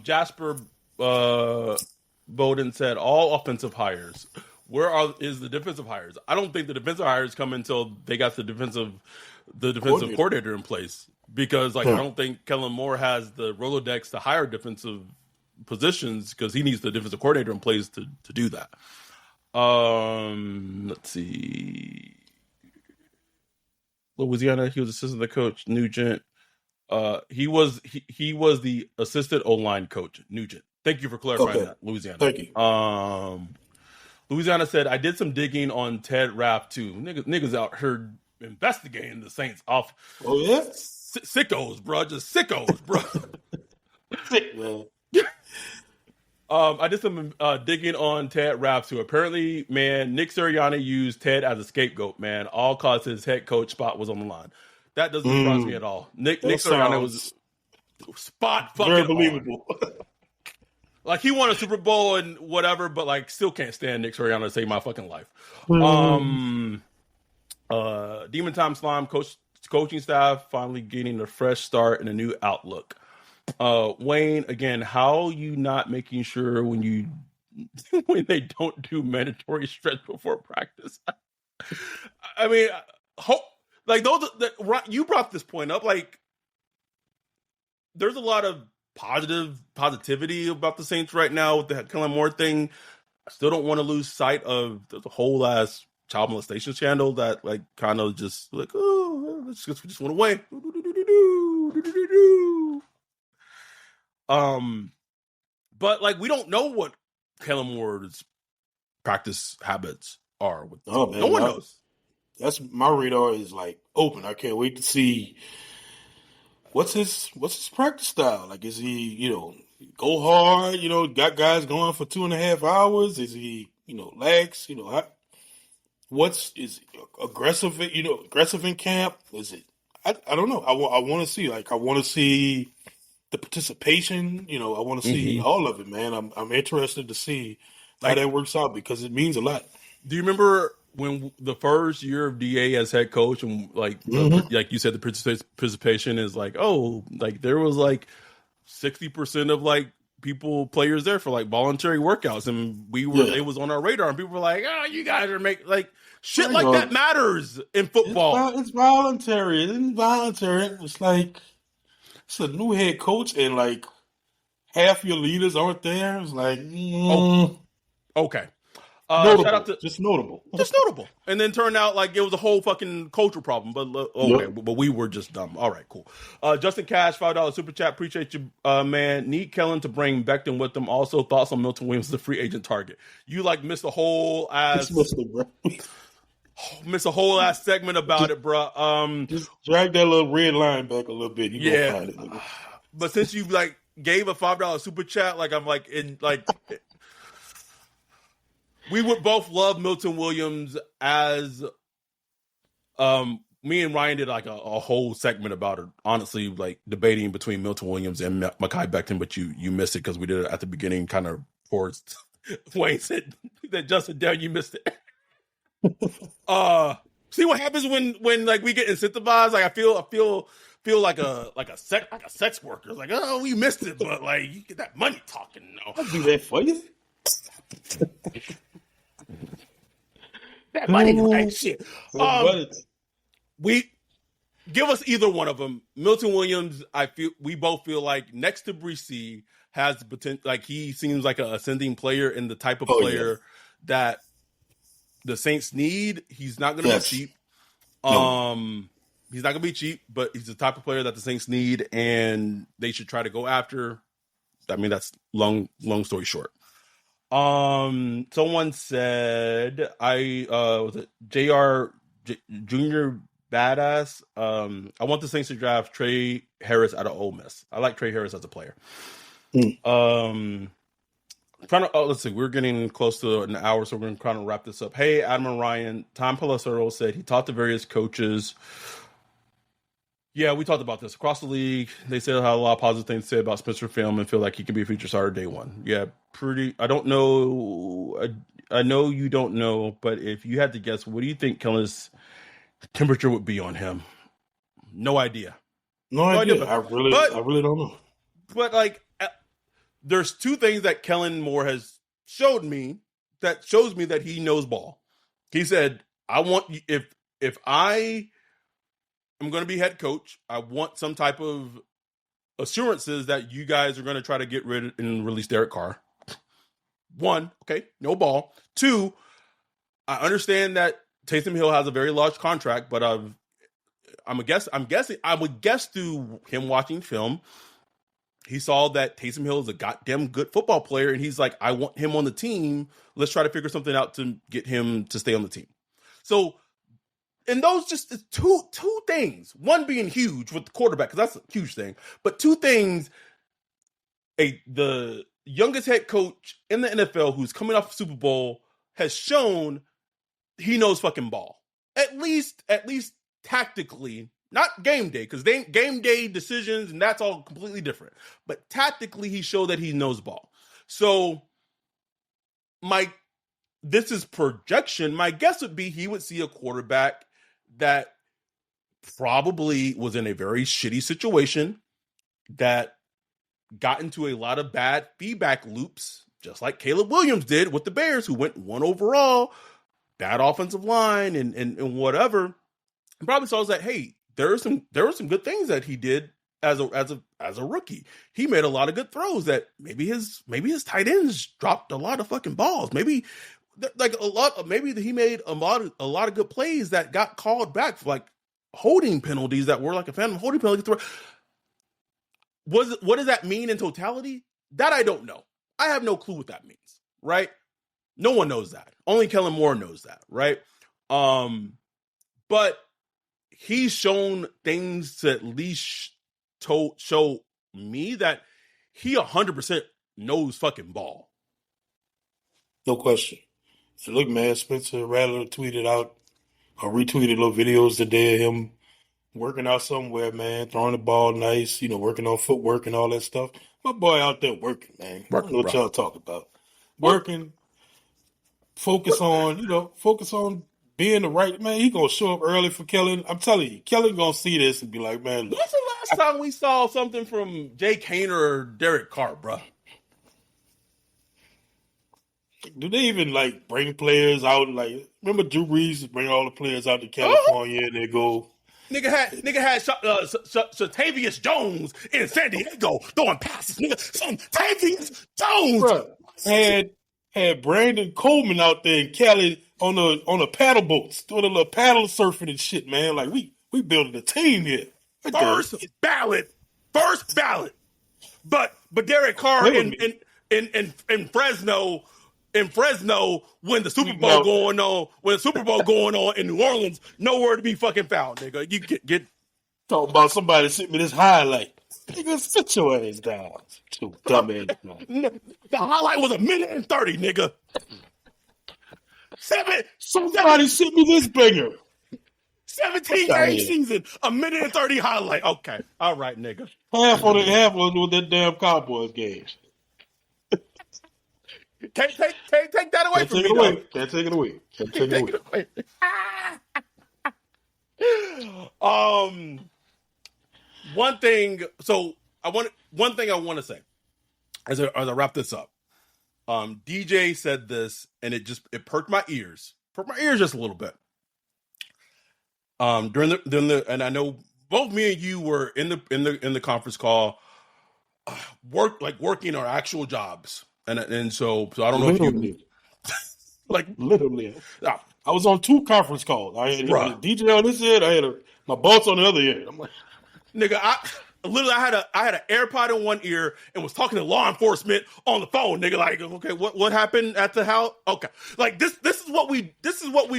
Jasper Bowden said all offensive hires. Is the defensive hires? I don't think the defensive hires come until they got the defensive coordinator in place, because I don't think Kellen Moore has the Rolodex to hire defensive positions, because he needs the defensive coordinator in place to do that. Let's see. Louisiana, he was assistant to coach Nugent. He was the assistant O-line coach, Nugent. Thank you for clarifying that, Louisiana. Thank you. Louisiana said, I did some digging on Ted Rapp too. Niggas out here investigating the Saints off. Oh, yeah? Sickos, bro. Just sickos, bro. Sick, man. I did some digging on Ted Rapp too. Apparently, man, Nick Sirianni used Ted as a scapegoat, man. All cause his head coach spot was on the line. That doesn't surprise me at all. Nick Sirianni was spot fucking very believable. Like, he won a Super Bowl and whatever, but like, still can't stand Nick Sirianni to save my fucking life. Demon Time Slime coaching staff finally getting a fresh start and a new outlook. Wayne, again, how you not making sure when they don't do mandatory stretch before practice? I mean, like, those that you brought this point up, like, there's a lot of positivity about the Saints right now with the Kellen Moore thing. I still don't want to lose sight of the whole ass child molestation scandal that, like, kind of just like, oh, let's just went away. But like, we don't know what Kellen Moore's practice habits are. No one knows. That's my radar is like open. I can't wait to see what's his practice style. Like, is he go hard? Got guys going for 2.5 hours. Is he lax? Is he aggressive? Aggressive in camp? Is it? I don't know. I want to see. Like, I want to see the participation. I want to see all of it, man. I'm interested to see how that works out, because it means a lot. Do you remember when the first year of DA as head coach, and like like you said, the participation is like, oh, like there was like 60% of like players there for like voluntary workouts, and it was on our radar, and people were like, oh, you guys are making like shit like that matters in football. It's voluntary. It's involuntary. It's like, it's a new head coach, and like half your leaders aren't there. It's like, okay. Notable. Shout out to just notable. And then turned out like it was a whole fucking cultural problem. But but we were just dumb. All right, cool. Justin Cash, $5 super chat. Appreciate you, man. Need Kellen to bring Becton with them. Also, thoughts on Milton Williams, the free agent target. You like missed a whole ass. Miss a whole ass segment about it, bro. Just drag that little red line back a little bit. You gonna find it. But since you like gave a $5 super chat, like I'm like in like. We would both love Milton Williams, as me and Ryan did like a whole segment about it, honestly, like debating between Milton Williams and Mekhi Becton, but you missed it because we did it at the beginning, kind of forced. Wayne said that Justin down, you missed it. See what happens when like we get incentivized? Like I feel like a sex worker. It's like, oh, we missed it, but like you get that money talking. No, I'll do that for you. That money, like shit. We give us either one of them. Milton Williams, we both feel like next to Bresee has the potential. Like, he seems like an ascending player and the type of player that the Saints need. He's not going to be cheap. He's not going to be cheap, but he's the type of player that the Saints need, and they should try to go after. I mean, that's long story short. Someone said was it JR Junior badass. I want the Saints to draft Trey Harris out of Ole Miss. I like Trey Harris as a player. Let's see. We're getting close to an hour, so we're going to kind of wrap this up. Hey, Adam and Ryan. Tom Pelissero said he talked to various coaches. Yeah, we talked about this across the league. They said how a lot of positive things to say about Spencer Film and feel like he can be a future starter day one. Yeah, I don't know. I know you don't know, but if you had to guess, what do you think Kellen's temperature would be on him? No idea. No idea. I really don't know. But like, there's two things that Kellen Moore has showed me that shows me that he knows ball. He said, "I want you, if I am going to be head coach, I want some type of assurances that you guys are going to try to get rid of and release Derek Carr." One, okay, no ball. Two, I understand that Taysom Hill has a very large contract, but I would guess through him watching film, he saw that Taysom Hill is a goddamn good football player, and he's like, I want him on the team. Let's try to figure something out to get him to stay on the team. So, and those just two things. One being huge with the quarterback, because that's a huge thing. But two things, the youngest head coach in the NFL who's coming off Super Bowl has shown he knows fucking ball. At least tactically. Not game day, because game day decisions, and that's all completely different. But tactically, he showed that he knows ball. So, this is projection. My guess would be he would see a quarterback that probably was in a very shitty situation, that got into a lot of bad feedback loops, just like Caleb Williams did with the Bears, who went 1 overall, bad offensive line, and whatever. And probably saw that, hey, there were some good things that he did as a rookie. He made a lot of good throws that maybe his tight ends dropped a lot of fucking balls. Maybe he made a lot of good plays that got called back for like holding penalties that were like a phantom holding penalty. What does that mean in totality? That I don't know. I have no clue what that means, right? No one knows that. Only Kellen Moore knows that, right? But he's shown things to at least show me that he 100% knows fucking ball. No question. So look, man, Spencer Rattler tweeted out or retweeted little videos today of him working out somewhere, man, throwing the ball nice, working on footwork and all that stuff. My boy out there working, man. I don't know what y'all talk about. Working, focus on being the right man. He gonna show up early for Kellen. I'm telling you, Kellen gonna see this and be like, man, look. When's the last time we saw something from Jay Kaner or Derek Carr, bro? Do they even bring players out? Remember Drew Brees to bring all the players out to California and they go. Nigga had Shatavius Jones in San Diego throwing passes. Nigga, Shatavius Jones Bro, had Brandon Coleman out there in Cali on the paddle boats doing a little paddle surfing and shit, man. Like we building a team here. First ballot. But Derek Carr in Fresno. In Fresno, when the Super Bowl going on in New Orleans, nowhere to be fucking found, nigga. You get talking about somebody sent me this highlight. Nigga, sit your ass down. Too dumb ass. The highlight was 1:30, nigga. Somebody sent me this banger. 17-game season, 1:30 highlight. Okay, all right, nigga. Half on that damn Cowboys games. Can't take that away from me. Can't take it away. One thing I want to say as I wrap this up. DJ said this, and it perked my ears. Just a little bit. During the and I know both me and you were in the conference call, working our actual jobs. And so I don't know if you literally. I was on 2 conference calls. I had DJ on this end. I had my boss on the other end. I'm like, nigga, literally, I had an AirPod in one ear and was talking to law enforcement on the phone, nigga. Like, okay, what happened at the house? Okay, like this is what we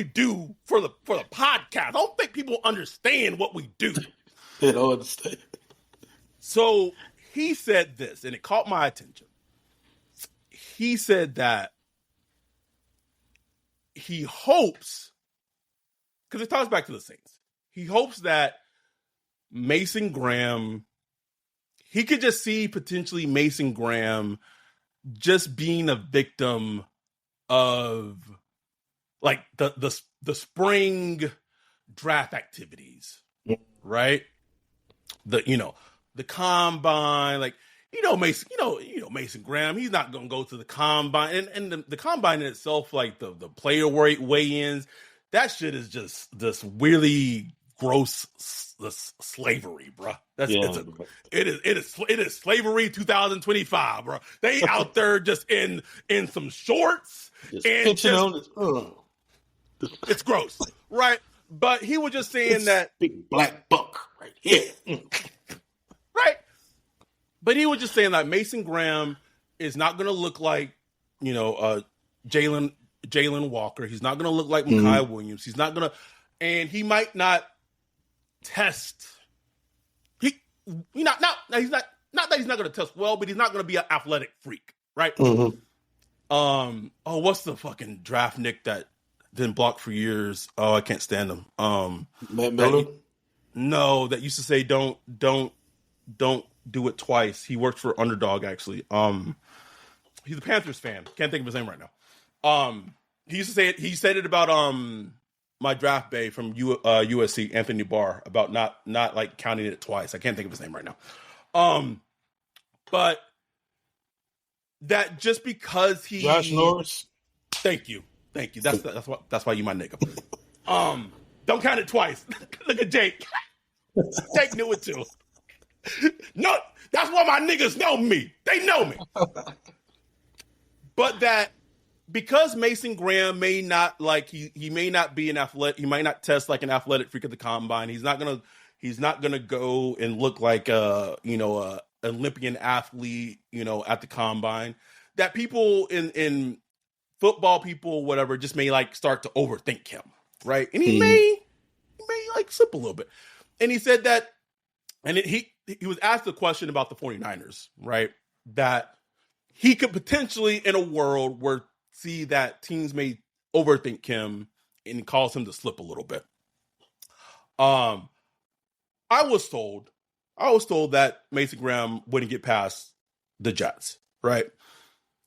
do for the podcast. I don't think people understand what we do. They don't understand. So he said this, and it caught my attention. He said that he hopes, because it ties back to the Saints, he hopes that Mason Graham, he could just see potentially Mason Graham just being a victim of like the spring draft activities, right? The combine, like, Mason Graham, he's not going to go to the combine, and the combine in itself, like the player weigh-ins, that shit is just this weirdly gross slavery, bro. It is slavery 2025, bro. They out there just in some shorts it's gross, right? But he was just saying that big black buck right here, right? But he was just saying that Mason Graham is not going to look like, Jalen Walker. He's not going to look like Mekhi Williams. He's not going to, and he might not test. He's not that he's not going to test well, but he's not going to be an athletic freak, right? What's the fucking draft Nick that didn't block for years? Oh, I can't stand him. Matt Miller? That used to say don't do it twice. He worked for Underdog, actually. He's a Panthers fan. Can't think of his name right now. He used to say it. He said it about my draft bay from USC, Anthony Barr, about not like counting it twice. I can't think of his name right now. But that just because he Josh Norris. Thank you. That's why you my nigga. Don't count it twice. Look at Jake. Jake knew it too. No, that's why my niggas know me. They know me. But that because Mason Graham may not like he may not be an athlete, he might not test like an athletic freak at the combine. He's not gonna go and look like a Olympian athlete, at the combine. That people in football, people, whatever, just may like start to overthink him, right? And he may like slip a little bit. And he said that, and he was asked a question about the 49ers, right? That he could potentially, in a world where see that teams may overthink him and cause him to slip a little bit. I was told that Mason Graham wouldn't get past the Jets, right?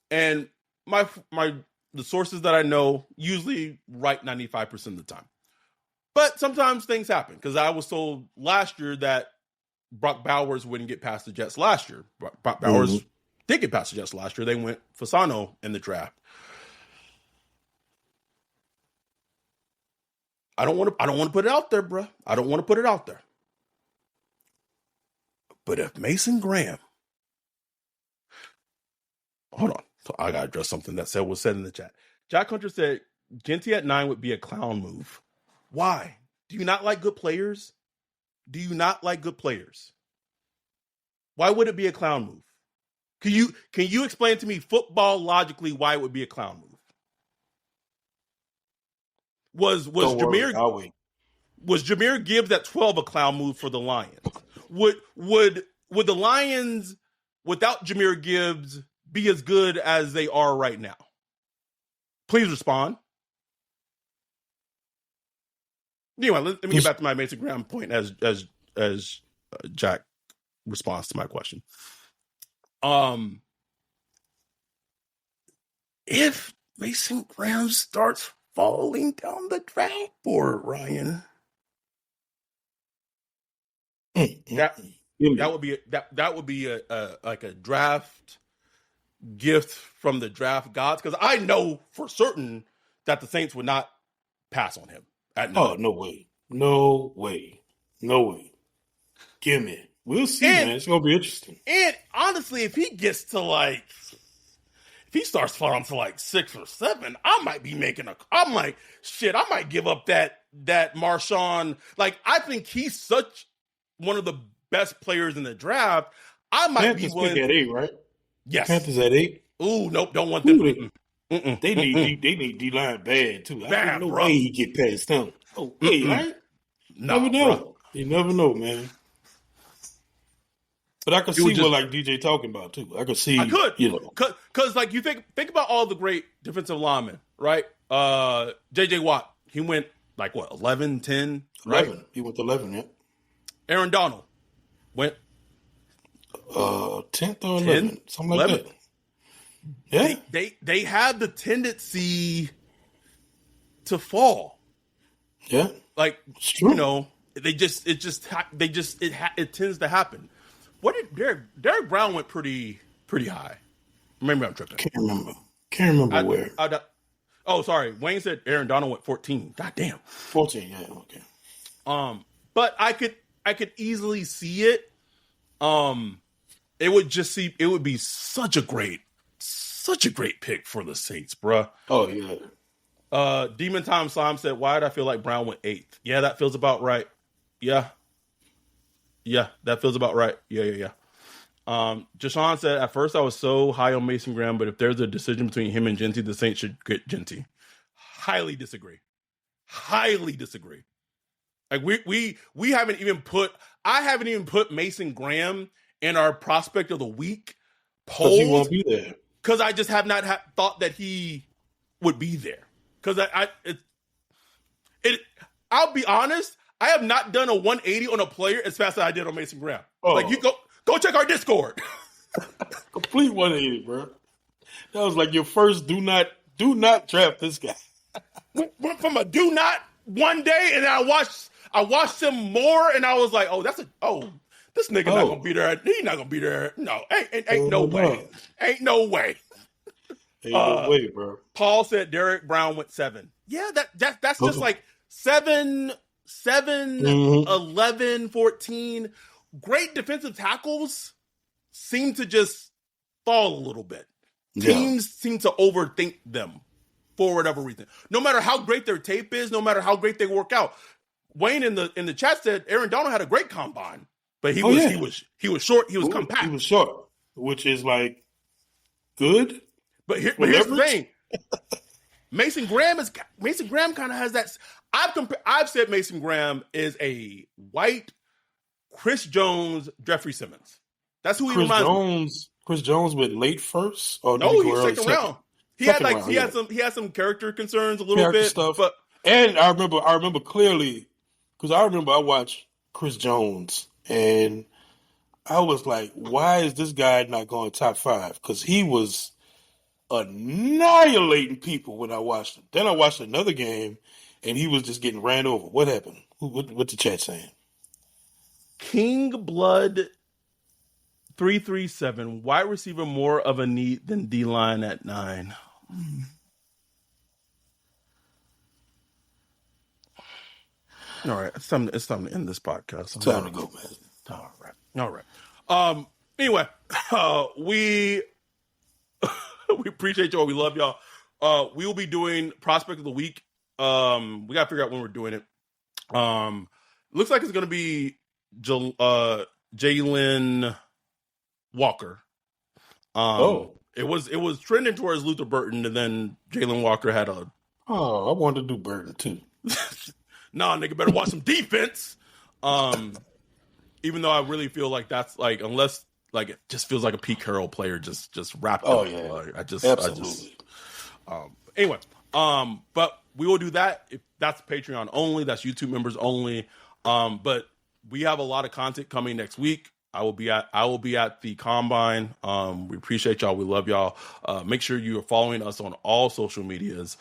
And the sources that I know usually right 95% of the time. But sometimes things happen, because I was told last year that Brock Bowers wouldn't get past the Jets last year. Brock Bowers did get past the Jets last year. They went Fasano in the draft. I don't want to put it out there, bro. I don't want to put it out there. But if Mason Graham, hold on, so I gotta address something that was said in the chat. Jack Hunter said Genty at 9 would be a clown move. Why? Do you not like good players? Do you not like good players? Why would it be a clown move? Can you explain to me football logically why it would be a clown move? Was Jahmyr Gibbs at 12 a clown move for the Lions? Would the Lions without Jahmyr Gibbs be as good as they are right now? Please respond. Anyway, let me get back to my Mason Graham point as Jack responds to my question. If Mason Graham starts falling down the draft board, Ryan, that would be a draft gift from the draft gods, because I know for certain that the Saints would not pass on him. Oh, no way. Give me. We'll see, man. It's gonna be interesting. And honestly, if he gets to if he starts falling to 6 or 7, I might be I'm like, shit, I might give up that Marshawn. I think he's such one of the best players in the draft, I might Panthers be willing. pick at 8, right? Yes. Panthers at 8. Ooh, nope, don't want them. They need D-line bad too. Bad, I no bro. way he get past them. Oh, hey, right? No, Never know. bro. You never know, man. But I can see what like DJ talking about too. I could see. I could, because like you think about all the great defensive linemen, right? J.J. Watt, he went like what 11, 10, 11. right? He went to 11. Yeah. Aaron Donald went 10th or 11, something like 11. that. Yeah, they have the tendency to fall. Yeah, like it's true. It tends to happen. What did Derek Brown went pretty high? Maybe I'm tripping. Can't remember where. Oh, sorry. Wayne said Aaron Donald went 14. God damn. 14. Yeah. Okay. But I could easily see it. It would be such a great pick for the Saints, bruh. Oh yeah. Demon Time Slime said, "Why did I feel like Brown went 8th?" Yeah, that feels about right. Yeah, that feels about right. Yeah. Jashawn said, "At first I was so high on Mason Graham, but if there's a decision between him and Genty, the Saints should get Genty." Highly disagree. Like we haven't even put. I haven't even put Mason Graham in our prospect of the week polls. He won't be there. Because I just have not thought that he would be there. Because I'll be honest, I have not done a 180 on a player as fast as I did on Mason Graham. Oh. Like, you go check our Discord. Complete 180, bro. That was like your first do not draft this guy. Went from a do not one day, and then I watched him more, and I was like, this nigga not gonna be there. He's not gonna be there. No, ain't no way. Ain't no way. Ain't no way, bro. Paul said Derek Brown went 7. Yeah, that's just like 7, 11, 14. Great defensive tackles seem to just fall a little bit. Yeah. Teams seem to overthink them for whatever reason. No matter how great their tape is, no matter how great they work out. Wayne in the chat said Aaron Donald had a great combine, but he was short. He was compact. He was short, which is like good. But here's the thing: Mason Graham kind of has that. I've said Mason Graham is a white Chris Jones, Jeffrey Simmons. That's who he reminds me. Chris Jones went late first. Oh no, he's second round. He had some character concerns a little bit stuff. But and I remember clearly because I watched Chris Jones and I was like, why is this guy not going top 5? Because he was annihilating people when I watched him. Then I watched another game and he was just getting ran over. What happened? What the chat saying? King Blood 337, wide receiver more of a need than D-line at 9. All right, it's time to end this podcast. It's time to go, man. All right. Anyway, we appreciate y'all. We love y'all. We will be doing Prospect of the Week. We got to figure out when we're doing it. Looks like it's going to be Jalen Walker. It was trending towards Luther Burton, and then Jalen Walker had a. Oh, I wanted to do Burton too. Nah, nigga, better watch some defense. Even though I really feel like that's like, unless like it just feels like a Pete Carroll player just wrapped up. Yeah, like, absolutely. Anyway, but we will do that. If that's Patreon only, that's YouTube members only. But we have a lot of content coming next week. I will be at the Combine. We appreciate y'all. We love y'all. Make sure you are following us on all social medias.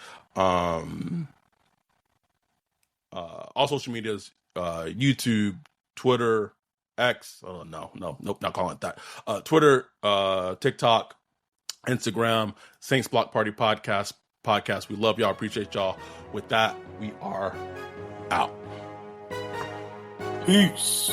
YouTube, Twitter, X. Oh, nope, not calling it that. Twitter, TikTok, Instagram, Saints Block Party Podcast. We love y'all. Appreciate y'all. With that, we are out. Peace.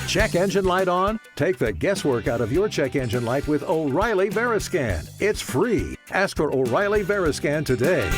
Check engine light on? Take the guesswork out of your check engine light with O'Reilly Veriscan. It's free. Ask for O'Reilly Veriscan today.